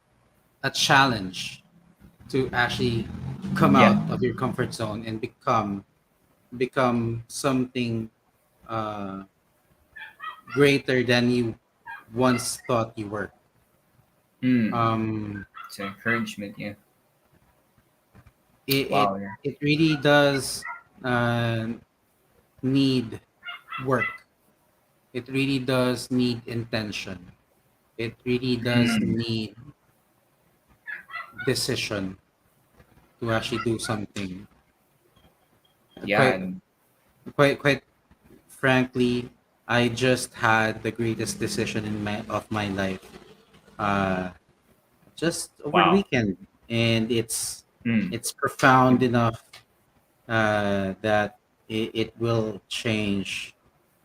a challenge to actually come Yeah. out of your comfort zone and become something uh, greater than you once thought you were. Mm. Um, It's an encouragement. Yeah. it it, Wow. Yeah. it really does uh, need work. It really does need intention. It really does Mm, need decision to actually do something. yeah. Quite, And quite frankly, I just had the greatest decision in my life, uh, just over the wow. weekend, and Mm, it's profound enough that it will change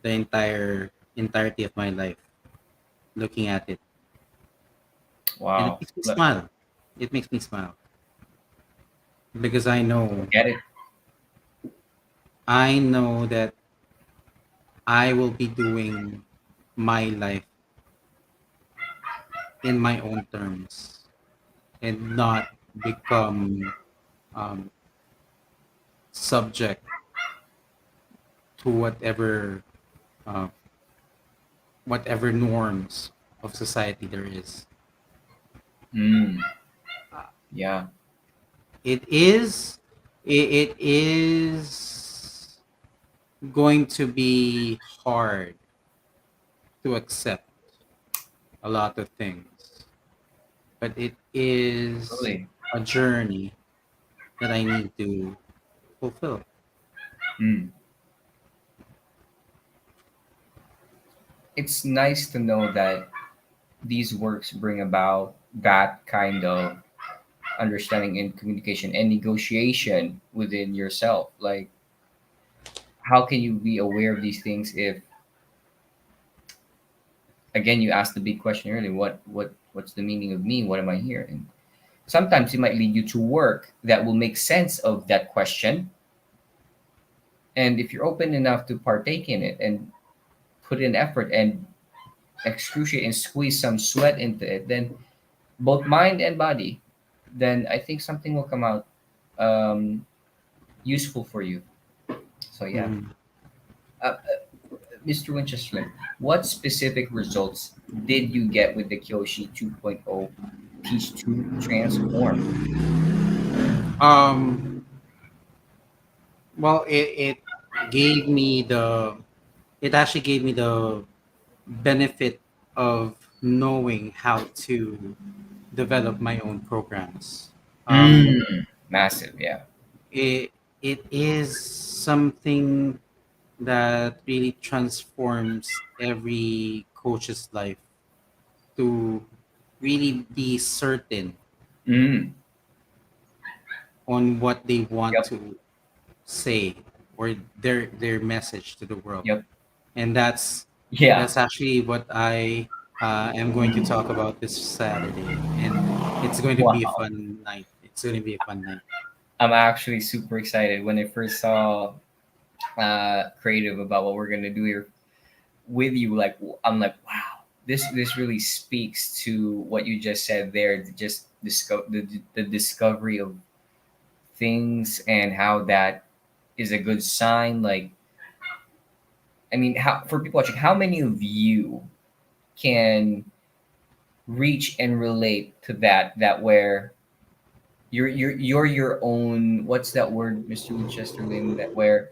the entirety of my life. Looking at it, and it wow. makes me Look, smile. It makes me smile because get it. I know that I will be doing my life in my own terms and not become um, subject to uh, whatever norms of society there is. Mm, Uh, yeah. it is it is going to be hard to accept a lot of things, but it is Really. a journey that I need to fulfill. Mm. It's nice to know that these works bring about that kind of understanding and communication and negotiation within yourself. Like, how can you be aware of these things if, again, you asked the big question earlier, what's the meaning of me? What am I here? And sometimes it might lead you to work that will make sense of that question. And if you're open enough to partake in it and put in effort and excruciate and squeeze some sweat into it, then both mind and body, then I think something will come out um, useful for you. So yeah, Mhm. uh, Mr. Winchester Lim, what specific results did you get with the Kyoshi 2.0 Teach to Transform? Um, well, gave me the it actually gave me the benefit of knowing how to develop my own programs. Um, Massive, yeah. it it is something that really transforms every coach's life to really be certain Mm, on what they want yep, to say or their message to the world, yep, and yeah. that's actually what I am going to talk about this Saturday, and it's going to be a Wow. fun night. It's going to be a fun night. I'm actually super excited when I first saw creative about what we're gonna do here with you. Like, I'm like, wow, this really speaks to what you just said there. Just the discovery of things and how that is a good sign. Like, I mean, how for people watching, how many of you can reach and relate to that where you're your own, what's that word, Mr. Winchester Lim, that where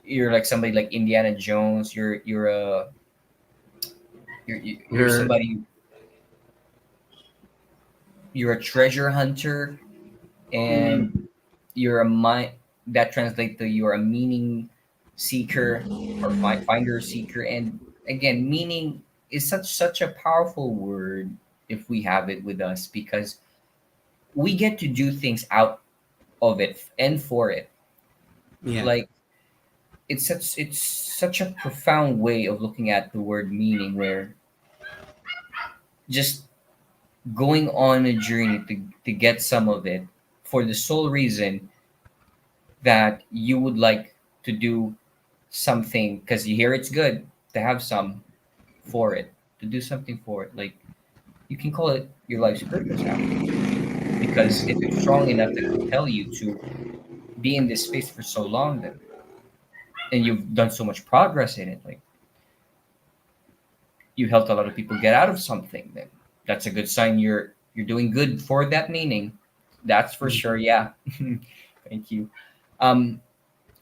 you're like somebody like Indiana Jones, you're You're somebody, you're a treasure hunter, mm, and you're a mind that translates to you're a meaning seeker or finder seeker. And again, meaning is such a powerful word if we have it with us, because we get to do things out of it and for it. yeah, Like, it's such a profound way of looking at the word meaning, where just going on a journey to get some of it for the sole reason that you would like to do something because you hear it's good to have some for it, to do something for it. Like, you can call it your life's purpose actually, because if it's strong enough to compel you to be in this space for so long, then and you've done so much progress in it, like you helped a lot of people get out of something, then that's a good sign you're doing good for that meaning. That's for mm, sure, yeah. Thank you. Um,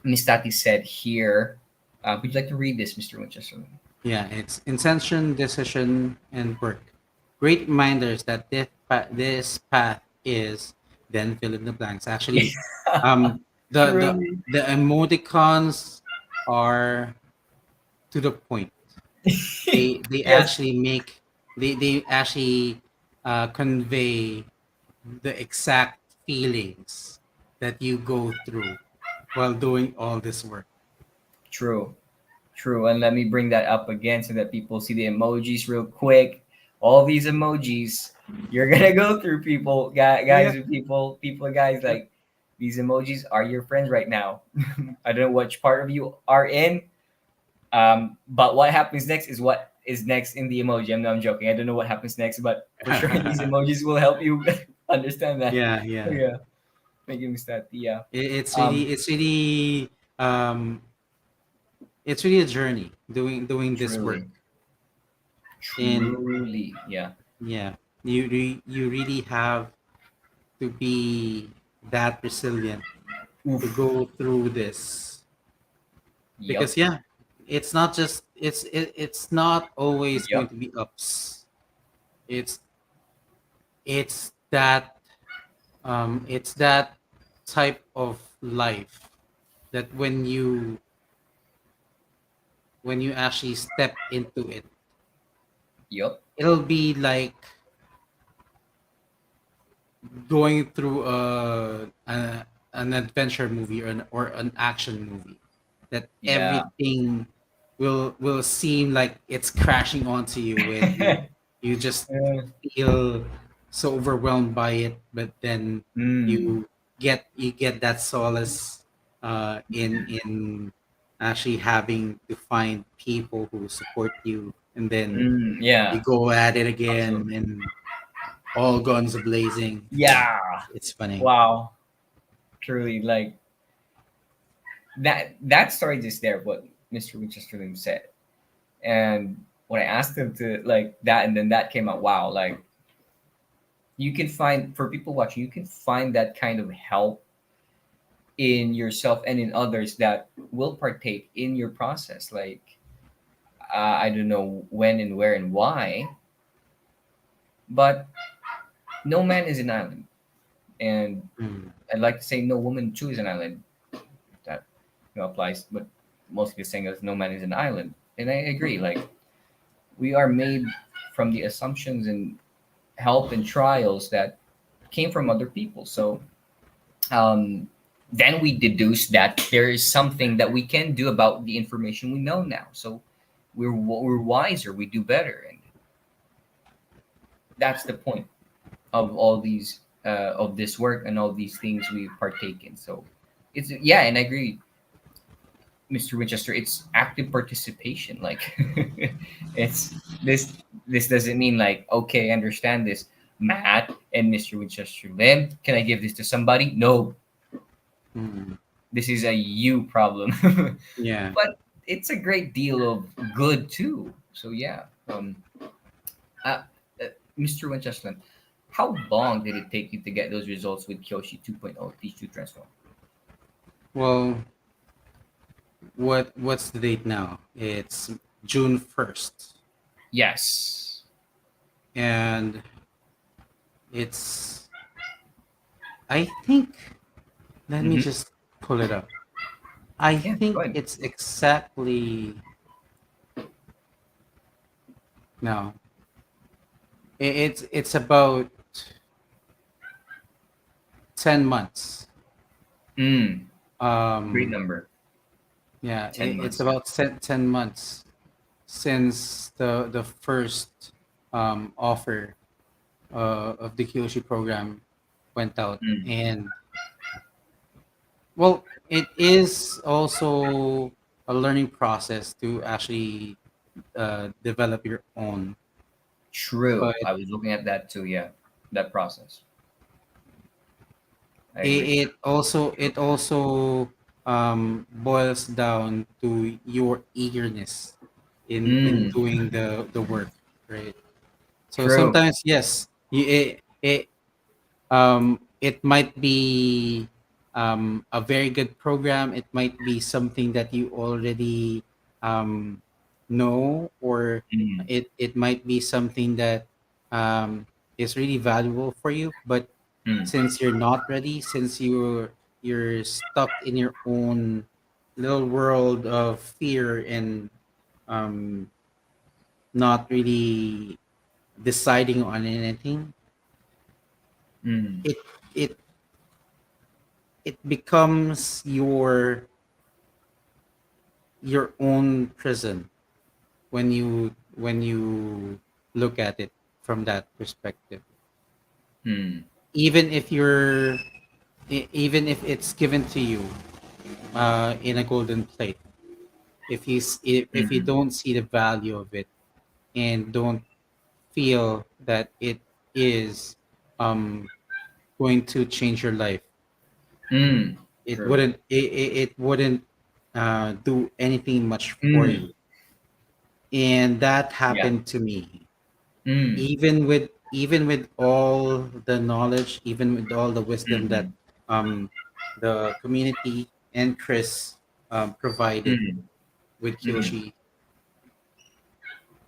Miss Tati said here, would you like to read this, Mr. Winchester? Yeah, it's intention, decision, and work. Great reminders that this path is, then fill in the blanks. Actually, um, the the Truly. the emoticons are to the point. They Yes, actually make they actually convey the exact feelings that you go through while doing all this work. true. True. And let me bring that up again so that people see the emojis real quick. All these emojis you're gonna go through, people, guys, Yeah. and people, guys. Like these emojis are your friends right now. I don't know which part of you are in, but what happens next is what is next in the emoji. I'm joking. I don't know what happens next, but for sure these emojis will help you understand that. Yeah, So yeah. yeah, thank you, Mr. Yeah. It's Um, um it's really a journey doing this work. truly, And truly, yeah. yeah, you really have to be that resilient to Oof. go through this, Yep. because yeah, it's not just it's not always going Yep. to be ups. it's it's that it's that type of life that when you actually step into it, Yep. it'll be like going through an adventure movie, or an action movie, that Yeah. everything will seem like it's crashing onto you, when you just Uh, feel so overwhelmed by it, but then mm, you get that solace in actually having to find people who support you, and then you yeah. go at it Awesome. again, and all guns blazing. Yeah, Yeah. it's funny. Wow. Truly, like that story just there. What Mr. Winchester Lim said, and when I asked him to like that, and then that came out. Wow. Like you can find for people watching, you can find that kind of help in yourself and in others that will partake in your process. Like I don't know when and where and why, but no man is an island, and Mm, I'd like to say no woman too is an island. That applies, but mostly saying is no man is an island, and I agree. Like we are made from the assumptions and help and trials that came from other people. So um, then we deduce that there is something that we can do about the information we know now. So we're wiser, we do better, and that's the point of all these of this work and all these things we partake in. So it's yeah, and I agree, Mr. Winchester. It's active participation. Like it's this. This doesn't mean like okay, I understand this, Matt and Mr. Winchester Lim. Can I give this to somebody? No, mm, this is a you problem. yeah. But it's a great deal of good too. So yeah, uh, Mr. Winchester, how long did it take you to get those results with Kyoshi 2.0 Teach to Transform? Well, what's the date now? It's June 1st, Yes. and it's I think, let me Mm-hmm. just pull it up. I Yeah, go think ahead. it's exactly, no. It's about 10 months. Mm, great Um, number. yeah, 10 it's months. about 10 months since the first offer of the Kyoshi program went out, Mm, and well, it is also a learning process to actually develop your own, true. but I was looking at that too. Yeah, that process. I agree. it also boils down to your eagerness in Mm, doing the work, right? So true. sometimes, yes, it might be. a very good program. It might be something that you already um, know, or Mm, it might be something that um, is really valuable for you. But mm, since you're not ready, since you're stuck in your own little world of fear and um, not really deciding on anything, mm, it it it becomes your own prison when you look at it from that perspective. mm, Even if even if it's given to you in a golden plate, if you mm, don't see the value of it and don't feel that it is um, going to change your life, mm. True. it wouldn't do anything much for Mm, you. And that yeah. happened to me. Mm, Even with all the knowledge, even with all the wisdom that mm, um, the community and Chris provided mm, with mm, Kyoshi,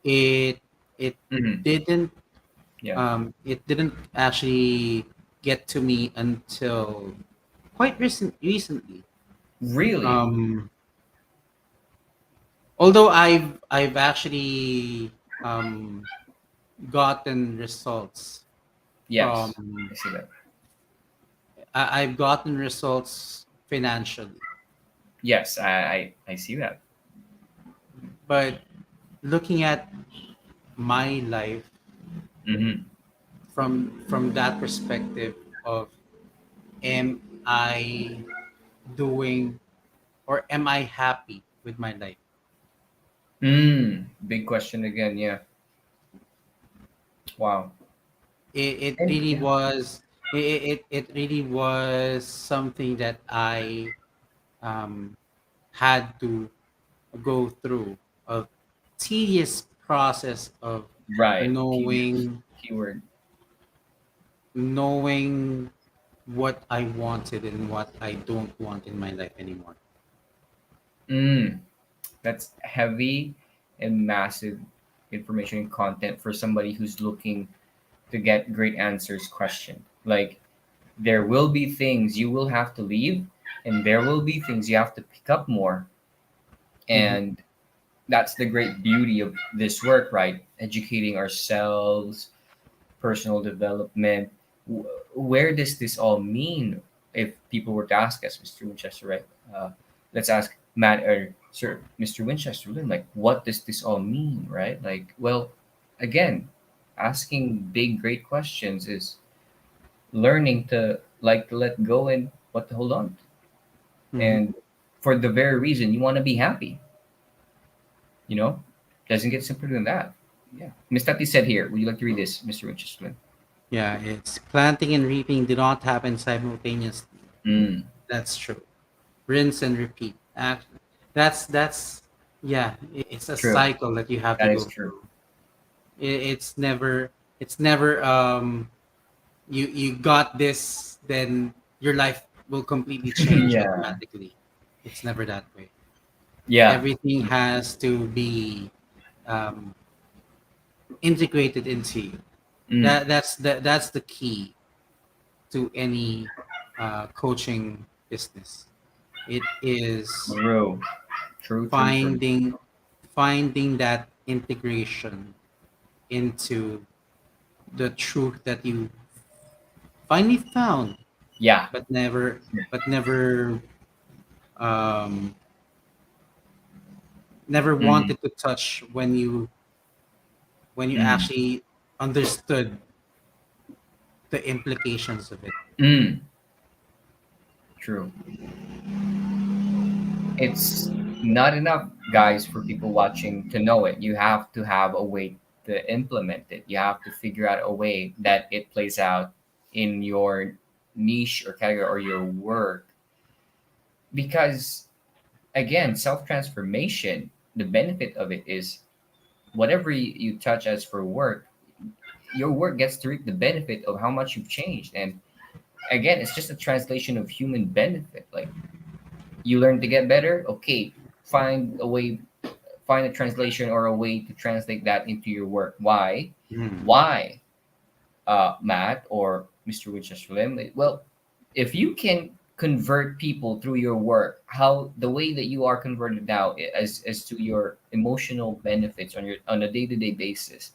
it mm. didn't Yeah. it didn't actually get to me until quite recently. Really? Um, Although I've actually um, gotten results from Yes. I see that. I've gotten results financially, Yes, I see that. but looking at my life Mm-hmm. from that perspective of, am I doing, or am I happy with my life? Big question again. Yeah. Wow. It And really yeah. was it really was something that I um, had to go through, a tedious process of Right. Tedious knowing keyword. knowing what I wanted and what I don't want in my life anymore. Mm. That's heavy and massive information and content for somebody who's looking to get great answers question. Like there will be things you will have to leave and there will be things you have to pick up more. Hmm. And that's the great beauty of this work, right? Educating ourselves, personal development. Where does this all mean? If people were to ask us, Mr. Winchester, right? Let's ask Matt or Sir Mr. Winchester Lim, like, what does this all mean, right? Like, well, again, asking big, great questions is learning to like to let go and what to hold on to. Hmm. And for the very reason you want to be happy, you know, doesn't get simpler than that. Yeah. Miss Tati said here, would you like to read this, Mr. Winchester Lim? Yeah, it's planting and reaping do not happen simultaneously. Mm, That's true. Rinse and repeat. That's yeah. It's a true. cycle that you have to That is go true. through. It's never you got this, then your life will completely change Yeah. automatically. It's never that way. Yeah. Everything has to be um, integrated into you. Mm, That's the key to any coaching business. It is true. True, true, true. finding finding that integration into the truth that you finally found, Yeah. but never um, never Mm, wanted to touch when you mm, actually understood the implications of it. mm, true. It's not enough, guys, for people watching to know it. You have to have a way to implement it. You have to figure out a way that it plays out in your niche or category or your work. Because again, self transformation, the benefit of it is whatever you touch as for work, your work gets to reap the benefit of how much you've changed. And again, it's just a translation of human benefit. Like you learn to get better, okay, find a way, find a translation or a way to translate that into your work. Why? Mm. Why, Matt or Mr. Winchester Lim? Well, if you can convert people through your work, how the way that you are converted now as to your emotional benefits on your on a day-to-day basis,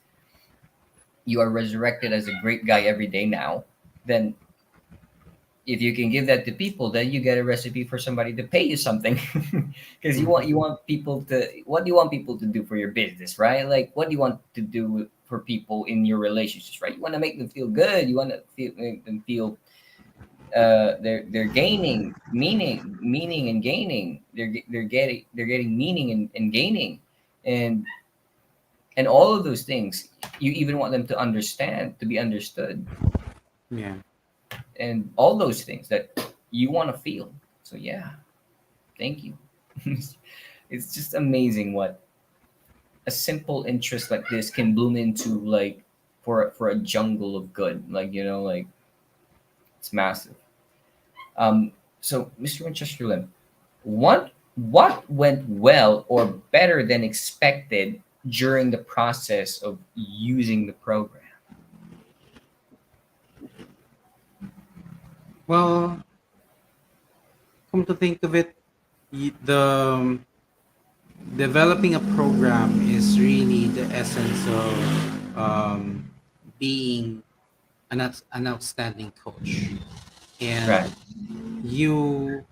you are resurrected as a great guy every day now, then if you can give that to people, then you get a recipe for somebody to pay you something. Because you want people to, what do you want people to do for your business, right? Like what do you want to do for people in your relationships, right? You want to make them feel good, you want to feel, make them feel they're gaining meaning and gaining, they're getting meaning and gaining, and and all of those things. You even want them to understand, to be understood, Yeah. and all those things that you want to feel. So yeah, thank you. It's just amazing what a simple interest like this can bloom into, like for a jungle of good, like like it's massive. So Mr. Winchester Lim, what went well or better than expected during the process of using the program? Well, come to think of it, the developing a program is really the essence of being an outstanding coach, and Right. you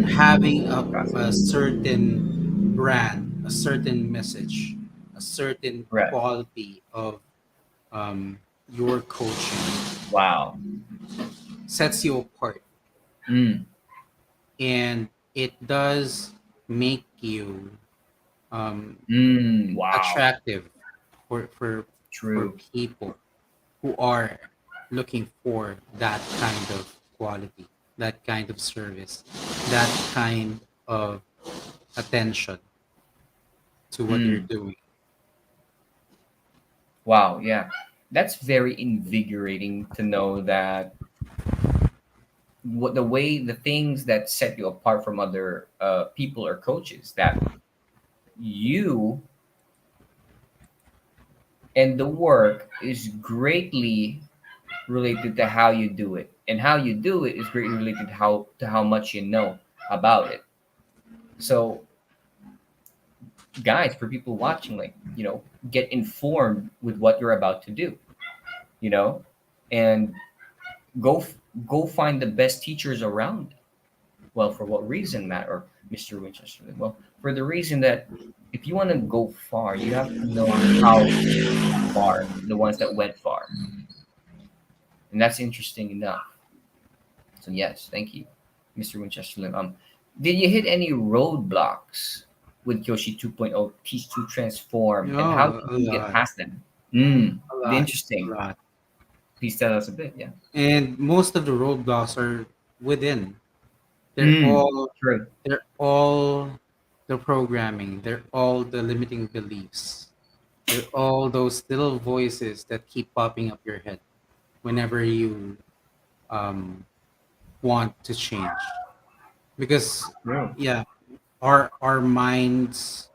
having Mm, a process. certain brand, a certain message, a certain Right. quality of um, your coaching Wow. sets you apart, Mm, and it does make you wow. attractive for for True. people who are looking for that kind of quality, that kind of service, that kind of attention to what you're Mm, doing. wow. Yeah. That's very invigorating to know that what the way the things that set you apart from other people or coaches, that you and the work is greatly related to how you do it, and how you do it is greatly related to how much you know about it. So guys, for people watching, like get informed with what you're about to do, you know and go f- go find the best teachers around. Well, for what reason, Matt or Mr. Winchester? Well, for the reason that if you want to go far, you have to know how far the ones that went far, and that's interesting enough. So yes, thank you, Mr. Winchester Lim. Did you hit any roadblocks with Kyoshi 2.0 Teach to Transform, and how Oh, did a you get lot, past them? Mm, a lot, a interesting. lot. Please tell us a bit. Yeah. And most of the roadblocks are within. They're Mm, all true. they're all the programming. They're all the limiting beliefs. They're all those little voices that keep popping up your head whenever you um, want to change. Because True. yeah, our minds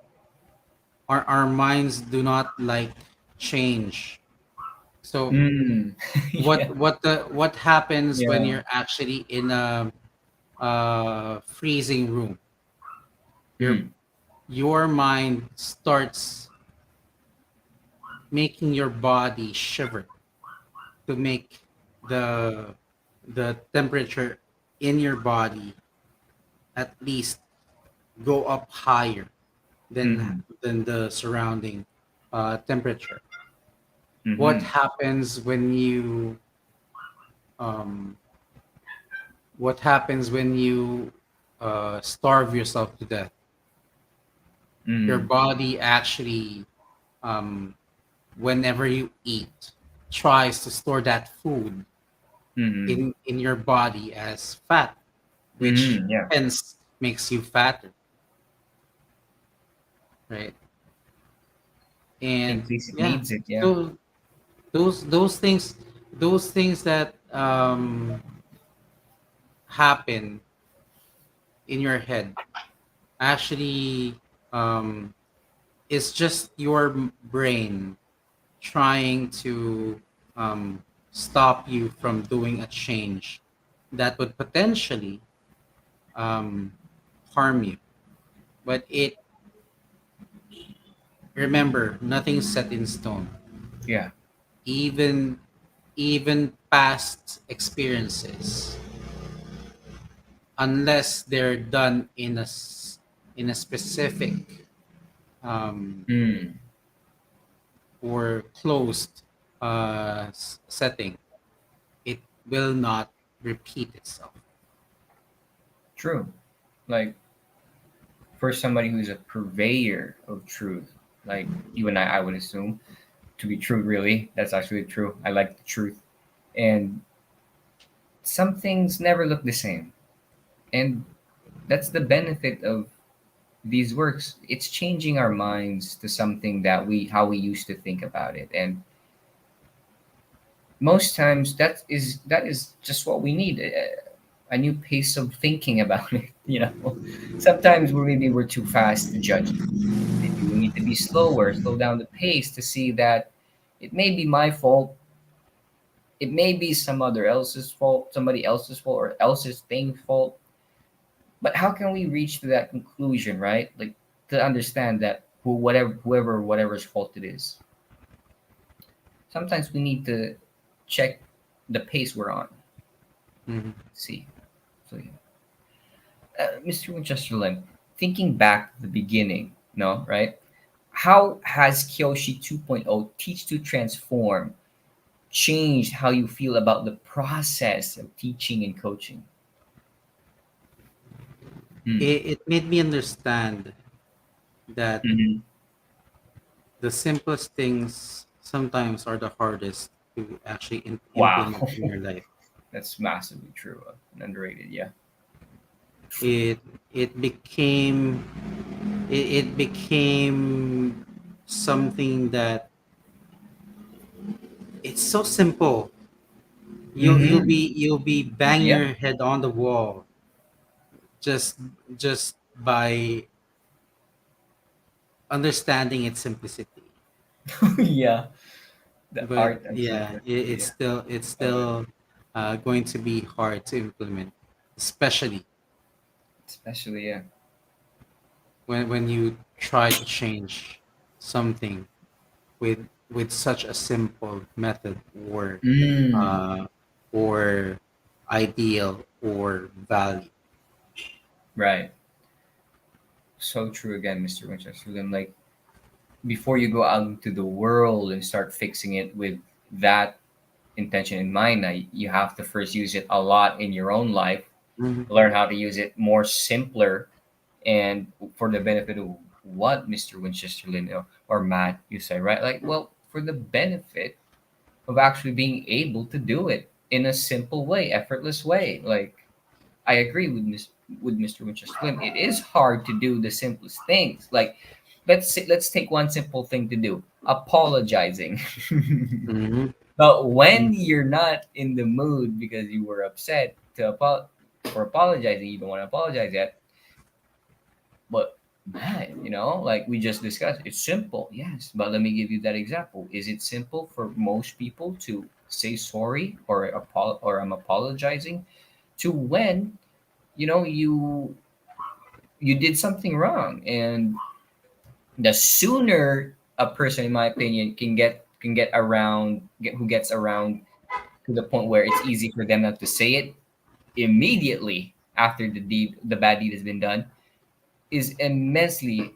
our minds do not like change. So Mm. Yeah. what happens when Yeah. you're actually in a freezing room? Your Mm. your mind starts making your body shiver to make the the temperature in your body at least go up higher Mm-hmm. than the surrounding temperature. What Mm-hmm. happens when you um, what happens when you starve yourself to death? Your Mm. body actually, um, whenever you eat, tries to store that food Mm-hmm. in your body as fat, which Mm-hmm. Yeah. hence makes you fatter, right? And Implicit yeah, needs it. Yeah. so those things, those things that happen in your head actually um, is just your brain trying to um, stop you from doing a change that would potentially um, harm you. But it remember, nothing's set in stone. Yeah. Even even past experiences, unless they're done in in a specific um, Mm, or closed setting, it will not repeat itself. true. Like for somebody who's a purveyor of truth, like you and I would assume to be true. Really, that's actually true. I like the truth, and some things never look the same, and that's the benefit of these works. It's changing our minds to something that we how we used to think about it, and most times that is just what we need. A new pace of thinking about it. Sometimes maybe we're too fast to judge it. Maybe we need to be slower, slow down the pace to see that it may be my fault, it may be somebody else's fault, or else's thing's fault. But how can we reach to that conclusion, right? Like to understand that whatever's fault it is. Sometimes we need to check the pace we're on. Mhm. See, so yeah. Mr. Winchester Lim, thinking back to the beginning, no, right? How has Kyoshi 2.0 Teach to Transform changed how you feel about the process of teaching and coaching? Mm. It made me understand that Hmm. the simplest things sometimes are the hardest to actually Wow, implement in your life. that's massively true and underrated. Yeah. It it became it became something that it's so simple. Mm-hmm. You'll be banging Yeah. your head on the wall just just by understanding its simplicity. Yeah. The But art and yeah, simplicity. it's Yeah. Love it. still going to be hard to implement, especially Especially, yeah. when you try to change something with such a simple method Mm. uh, or ideal or value. Right. So true again, Mr. Winchester. Then, like, before you go out into the world and start fixing it with that intention in mind, you have to first use it a lot in your own life, Mhm. learn how to use it more simpler, and for the benefit of what, Mr. Winchester Lynn, or Matt, you say, right? Like, well, for the benefit of actually being able to do it in a simple way, effortless way. Like, I agree with Mr. Winchester Lynn. It is hard to do the simplest things. Like, let's take one simple thing to do: apologizing. Mhm. But when Mhm. you're not in the mood because you were upset for apologizing, you don't want to apologize yet. But man, like we just discussed, it's simple, yes. But let me give you that example. Is it simple for most people to say sorry or I'm apologizing to when you did something wrong? And the sooner a person, in my opinion, can get around who gets around to the point where it's easy for them not to say it immediately after the bad deed has been done, is immensely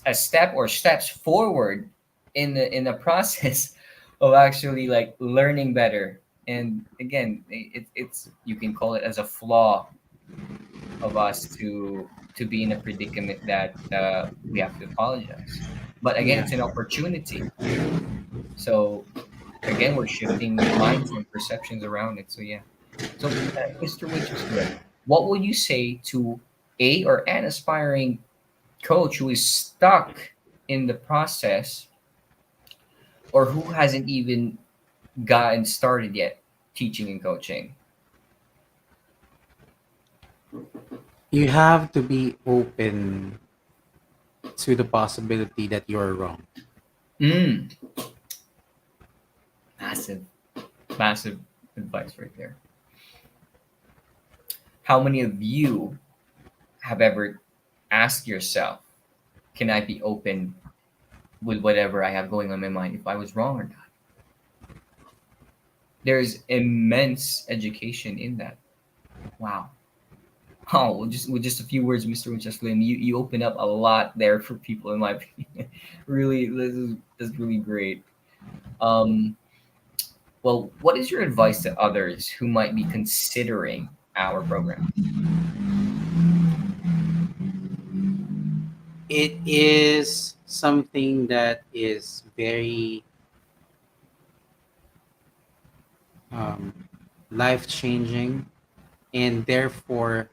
a step or steps forward in the process of actually like learning better. And again, it's you can call it as a flaw of us to be in a predicament that we have to apologize. But again, Yeah. it's an opportunity. So again, we're shifting minds and perceptions around it. So yeah. So Mr. Winchester, what would you say to a or an aspiring coach who is stuck in the process, or who hasn't even gotten started yet teaching and coaching? You have to be open to the possibility that you're wrong. Mm, massive, massive advice right there. How many of you have ever asked yourself, can I be open with whatever I have going on in my mind if I was wrong or not? There's immense education in that. Wow. Oh, with just a few words, Mr. Winchester Lim, you open up a lot there for people, in my opinion. Really, this is really great. Um, well, what is your advice to others who might be considering our program? It is something that is very um, life changing, and therefore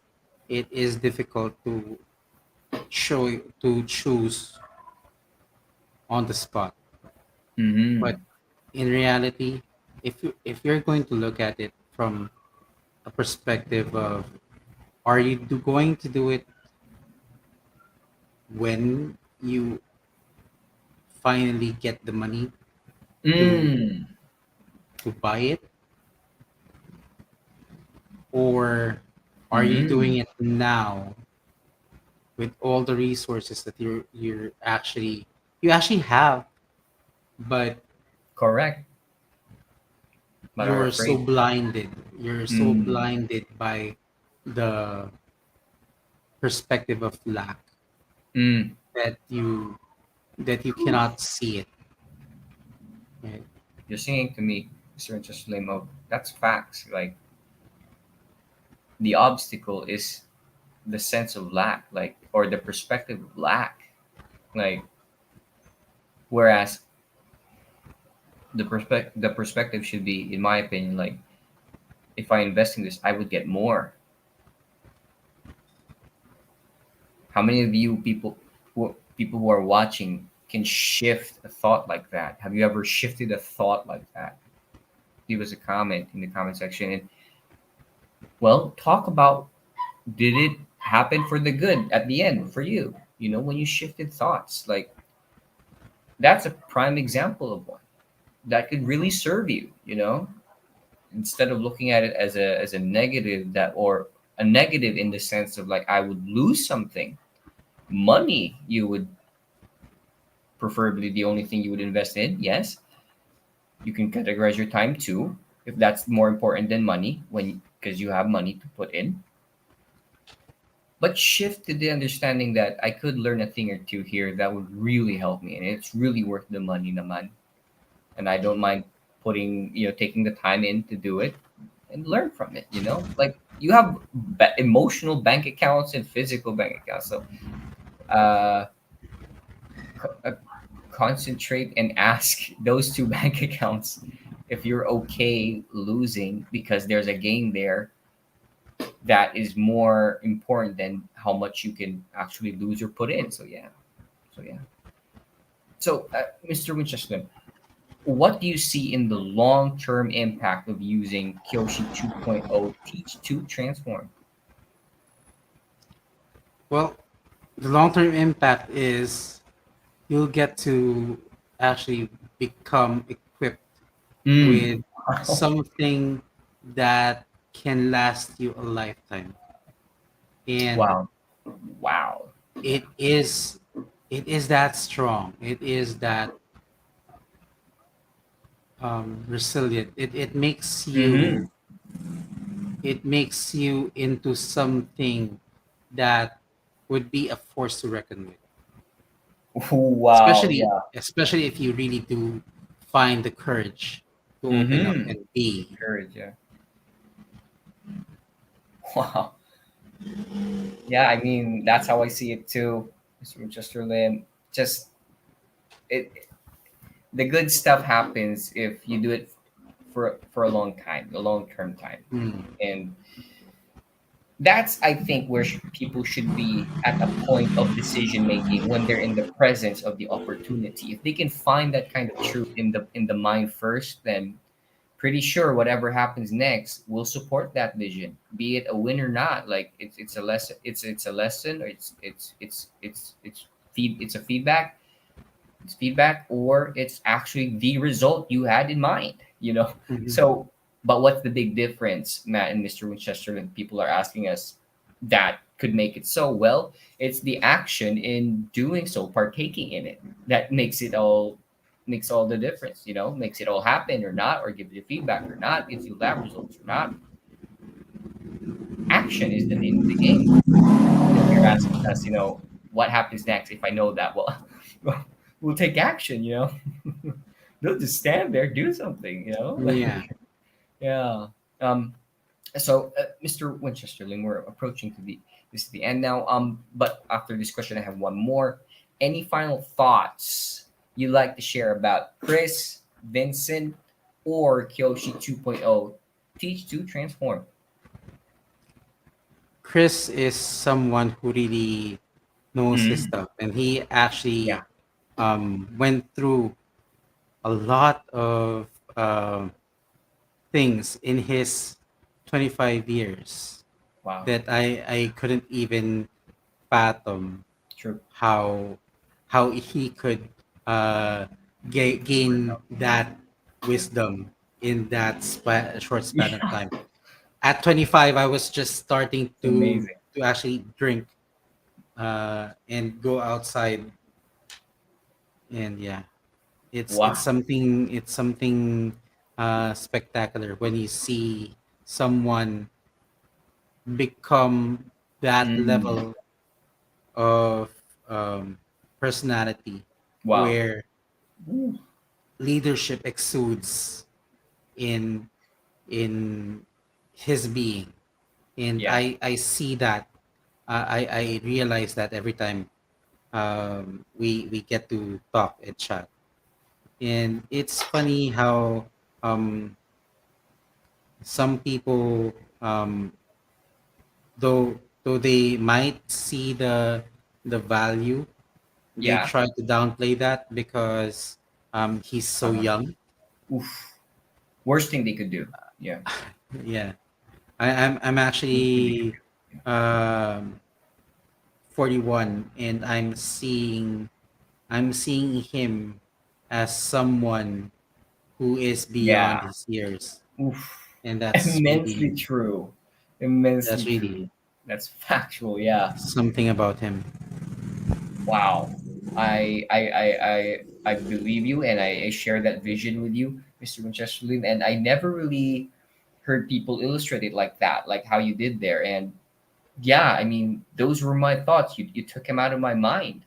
it is difficult to choose on the spot. But Mm-hmm. in reality, if you're going to look at it from a perspective of, are you going to do it when you finally get the money to Mm. buy it, or are you doing Mm. it now with all the resources that you actually have, but Correct, but are you're so afraid. blinded you're so Mm. blinded by the perspective of lack Mm. that you cannot see it, right? You're singing to me, Mr. Winchester Lim. Oh, that's facts. Like the obstacle is the sense of lack, like or the perspective of lack. Like whereas the perspective should be, in my opinion, like if I invest in this, I would get more. How many of you people who are watching can shift a thought like that? Have you ever shifted a thought like that? Leave us a comment in the comment section, and well, talk about, did it happen for the good at the end for you? When you shifted thoughts, like that's a prime example of one that could really serve you. Instead of looking at it as a negative, that or a negative in the sense of like I would lose something, money you would preferably the only thing you would invest in. Yes, you can categorize your time too if that's more important than money, when because you have money to put in. But shift to the understanding that I could learn a thing or two here that would really help me, and it's really worth the money, naman. And I don't mind taking the time in to do it and learn from it. Like you have emotional bank accounts and physical bank accounts, so uh, co- uh, concentrate and ask those two bank accounts if you're okay losing, because there's a gain there that is more important than how much you can actually lose or put in. So yeah. So, Mr. Winchester, what do you see in the long-term impact of using Kyoshi 2.0 Teach to Transform? Well, the long-term impact is you'll get to actually become equipped Mm. with something that can last you a lifetime, and Wow. Wow. Yeah. it is it is that strong, it is that resilient. Mm-hmm. It makes you into something that would be a force to reckon with, Wow. especially Yeah. especially if you really do find the courage to open up Mm-hmm. and be. Courage. Yeah. Wow. Yeah. I mean, that's how I see it too, Mr. Winchester Lim. Just it. The good stuff happens if you do it for a long time, a long term time, Mm, and that's, I think, where people should be at a point of decision making when they're in the presence of the opportunity. If they can find that kind of truth in the mind first, then pretty sure whatever happens next will support that vision, be it a win or not. Like it's a lesson, it's a lesson, or it's a feedback, it's feedback, or it's actually the result you had in mind, you know. Mhm. So but what's the big difference, Matt and Mr. Winchester, and people are asking us, that could make it so well? It's the action in doing so, partaking in it, that makes all the difference, you know, makes it all happen or not, or gives you feedback or not, gives you lab results or not. Action is the name of the game. And if you're asking us, you know, what happens next if I know that, well, well, we'll take action, you know. Don't just stand there, do something, you know. Yeah. Like, yeah. Um, so, Mr. Winchester Lim, we're approaching to the this is the end now. But after this question, I have one more. Any final thoughts you like to share about Chris, Vincent, or Kyoshi 2.0? Teach to transform. Chris is someone who really knows his Mm, stuff, and he yeah. actually went through a lot of uh, things in his 25 years Wow. that I couldn't even fathom True. how he could uh, gain that wisdom in that short span of Yeah. time. At 25, I was just starting It's amazing. to actually drink and go outside, and yeah, it's Wow. something, spectacular when you see someone become that Mm, level of um, personality wow. where Ooh, leadership exudes in his being, and yeah. I see that, I realize that every time we get to talk and chat. And it's funny how some people, though they might see the value, they Yeah. try to downplay that because he's so Uh-huh. young. Oof. Worst thing they could do. Yeah. Yeah, I'm Worst thing they could actually do. 41, and I'm seeing him as someone who is Yeah. beyond his years, Oof. and Immensely true. that's Immensely really true. That's factual. Yeah. something about him. Wow. I believe you, and I share that vision with you, Mr. Winchester Lim. And I never really heard people illustrate it like that, like how you did there. And yeah, I mean, those were my thoughts. You took him out of my mind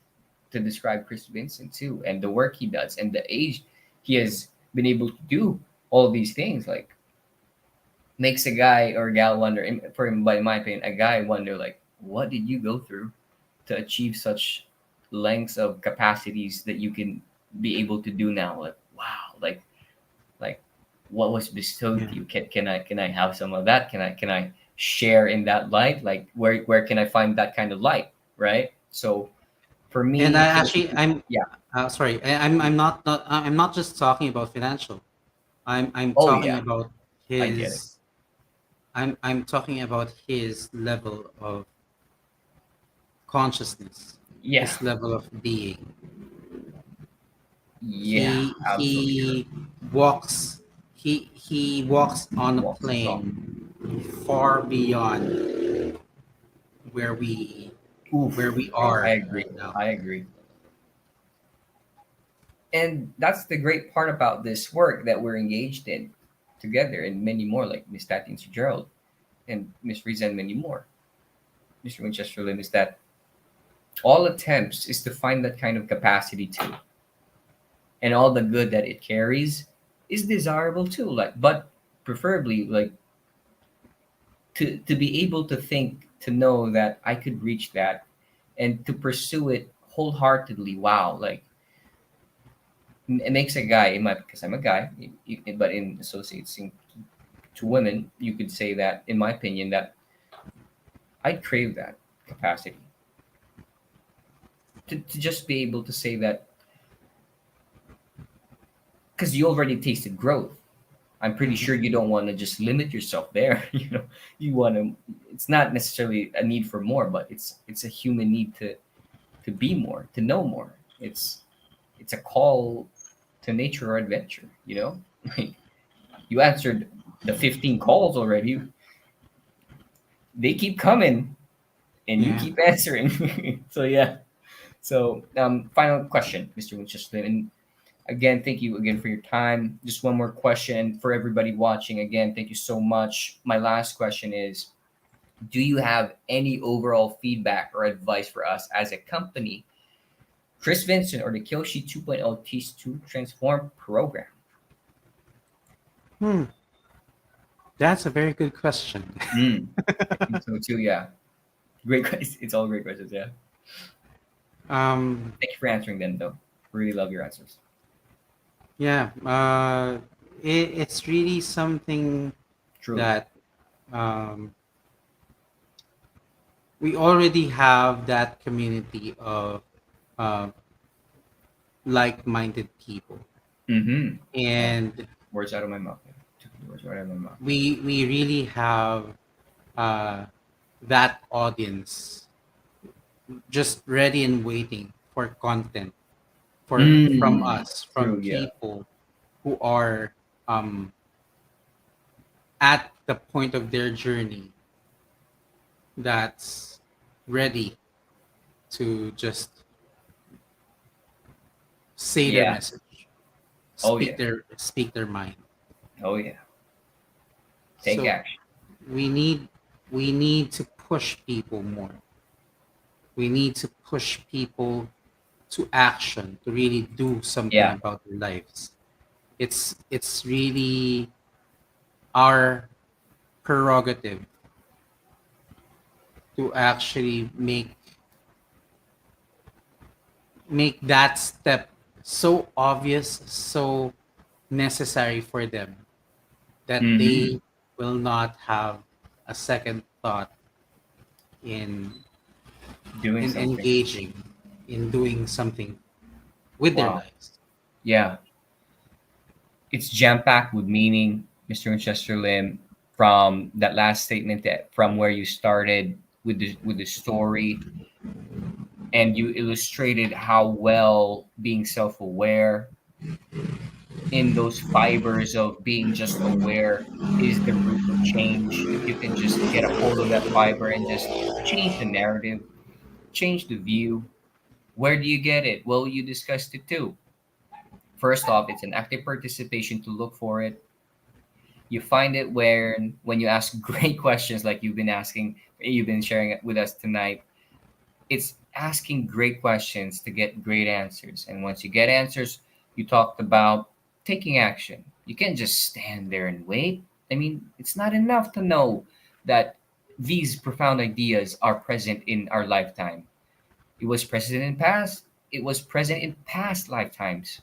to describe Chris Vincent too, and the work he does, and the age he has been able to do all these things. Like, makes a guy or gal wonder, for him, by my opinion, a guy wonder, like, what did you go through to achieve such lengths of capacities that you can be able to do now? Like, wow, like what was bestowed Yeah. to you? Can I have some of that? Can I share in that light? Like, where can I find that kind of light? Right. So for And I me, actually, yeah. sorry, I'm not just talking about financial. I'm Oh talking yeah, about I get it. his I'm talking about his level of consciousness, Yeah, his level of being. yeah, absolutely. He walks he walks on a Walks the talk. plane far beyond where we Oof, I are agree. right now. I agree. And that's the great part about this work that we're engaged in together, and many more, like Miss Tati and Sir Gerald and Miss Riza and many more, Mr. Winchester Lim, is that all attempts is to find that kind of capacity too. And all the good that it carries is desirable too. Like, but preferably, like, to be able to think, to know that I could reach that, and to pursue it wholeheartedly. Wow, like, it makes a guy, in my, because I'm a guy, but in associating to women, you could say that, in my opinion, that I'd crave that capacity to just be able to say that, because you already tasted growth, I'm pretty Mhm. sure you don't want to just limit yourself there. You want to. It's not necessarily a need for more, but it's a human need to be more, to know more. It's a call to nature or adventure. Like, you answered the 15 calls already. They keep coming, and you Yeah. keep answering. So yeah. So final question, Mr. Winchester, and again, thank you again for your time. Just one more question for everybody watching. Again, thank you so much. My last question is, do you have any overall feedback or advice for us as a company, Chris Vincent or the Kyoshi 2.0 Teach to Transform program? Hmm. That's a very good question. I think so too. Yeah, great questions. It's all great questions. Yeah, um, thank you for answering them though. Really love your answers. yeah. It's really something True. that um, we already have that community of uh, like-minded people, Mm-hmm. Oh, and words out of my mouth. Yeah. Took the words right out of my mouth. we really have uh, that audience just ready and waiting for content from Mm. us, from True. Yeah. people who are um, at the point of their journey that's ready to just say their Yeah. message, Oh yeah. speak their mind. Oh yeah. Take So action. we need we need to push people more. We need to push people to action, to really do something Yeah. about their lives. It's really our prerogative to actually make that step so obvious, so necessary for them that Mm-hmm. they will not have a second thought in Doing something. engaging in doing something with their Wow. lives. Yeah. It's jam packed with meaning, Mr. Winchester Lim, from that last statement, that from where you started with the story, and you illustrated how well being self-aware in those fibers of being just aware is the root of change. If you can just get a hold of that fiber and just change the narrative, change the view, where do you get it? Well, you discussed it too. First off, it's an active participation to look for it. You find it where when you ask great questions like you've been sharing it with us tonight. It's asking great questions to get great answers. And once you get answers, you talked about taking action. You can't just stand there and wait. I mean, it's not enough to know that these profound ideas are present in our lifetime. It was present in past, it was present in past lifetimes.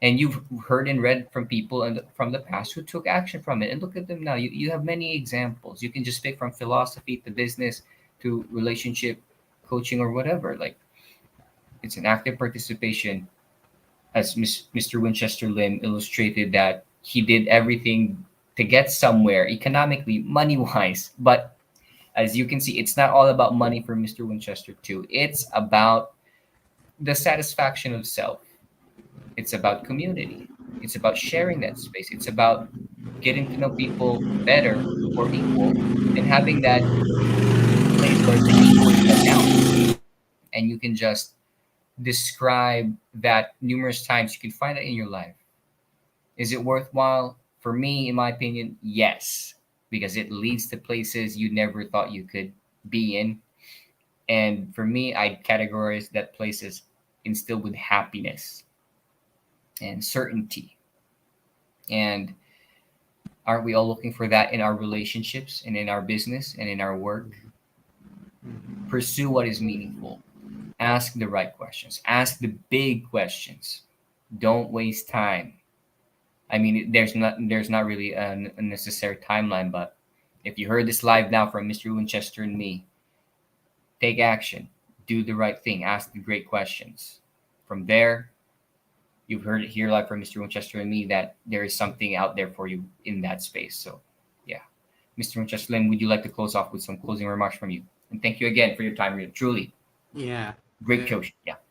And you've heard and read from people from the past who took action from it. And look at them now. You have many examples. You can just pick from philosophy to business to relationship coaching or whatever. Like, it's an active participation, as Mr. Winchester Lim illustrated, that he did everything to get somewhere economically, money wise. But as you can see, it's not all about money for Mr. Winchester too. It's about the satisfaction of self. It's about community. It's about sharing that space. It's about getting to know people better or equal, and having that place where the ego is let down and you can just describe that numerous times. You can find it in your life. Is it worthwhile? For me, in my opinion, yes, because it leads to places you never thought you could be in. And for me, I'd categorize that places instilled with happiness and certainty. And aren't we all looking for that in our relationships and in our business and in our work? Pursue what is meaningful. Ask the right questions. Ask the big questions. Don't waste time. I mean, there's not really a necessary timeline, but if you heard this live now from Mr. Winchester and me, take action. Do the right thing. Ask the great questions. From there, you've heard it here, like from Mr. Winchester and me, that there is something out there for you in that space. So, yeah, Mr. Winchester Lim, would you like to close off with some closing remarks from you? And thank you again for your time. Really, truly Yeah. great show. Yeah.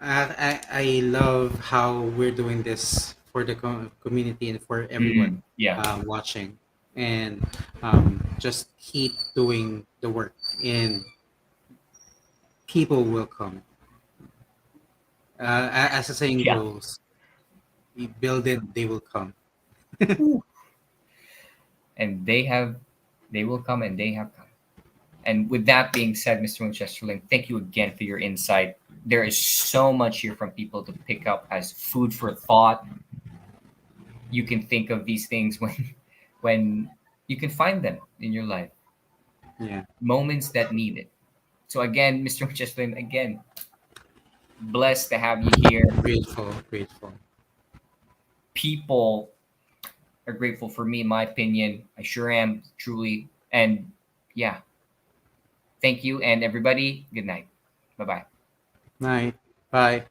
I love how we're doing this for the community and for everyone Yeah. watching, and just keep doing the work, and people will come. As the saying Yeah. goes, we build it, they will come. And they will come, and they have come. And with that being said, Mr. Winchester Lim, thank you again for your insight. There is so much here from people to pick up as food for thought. You can think of these things when you can find them in your life, Yeah, moments that need it. So again, Mr. Winchester Lim, again, blessed to have you here. grateful, grateful. People are grateful for me, in my opinion. I sure am, truly. And yeah, thank you. And everybody, good night. Bye bye. Night, bye.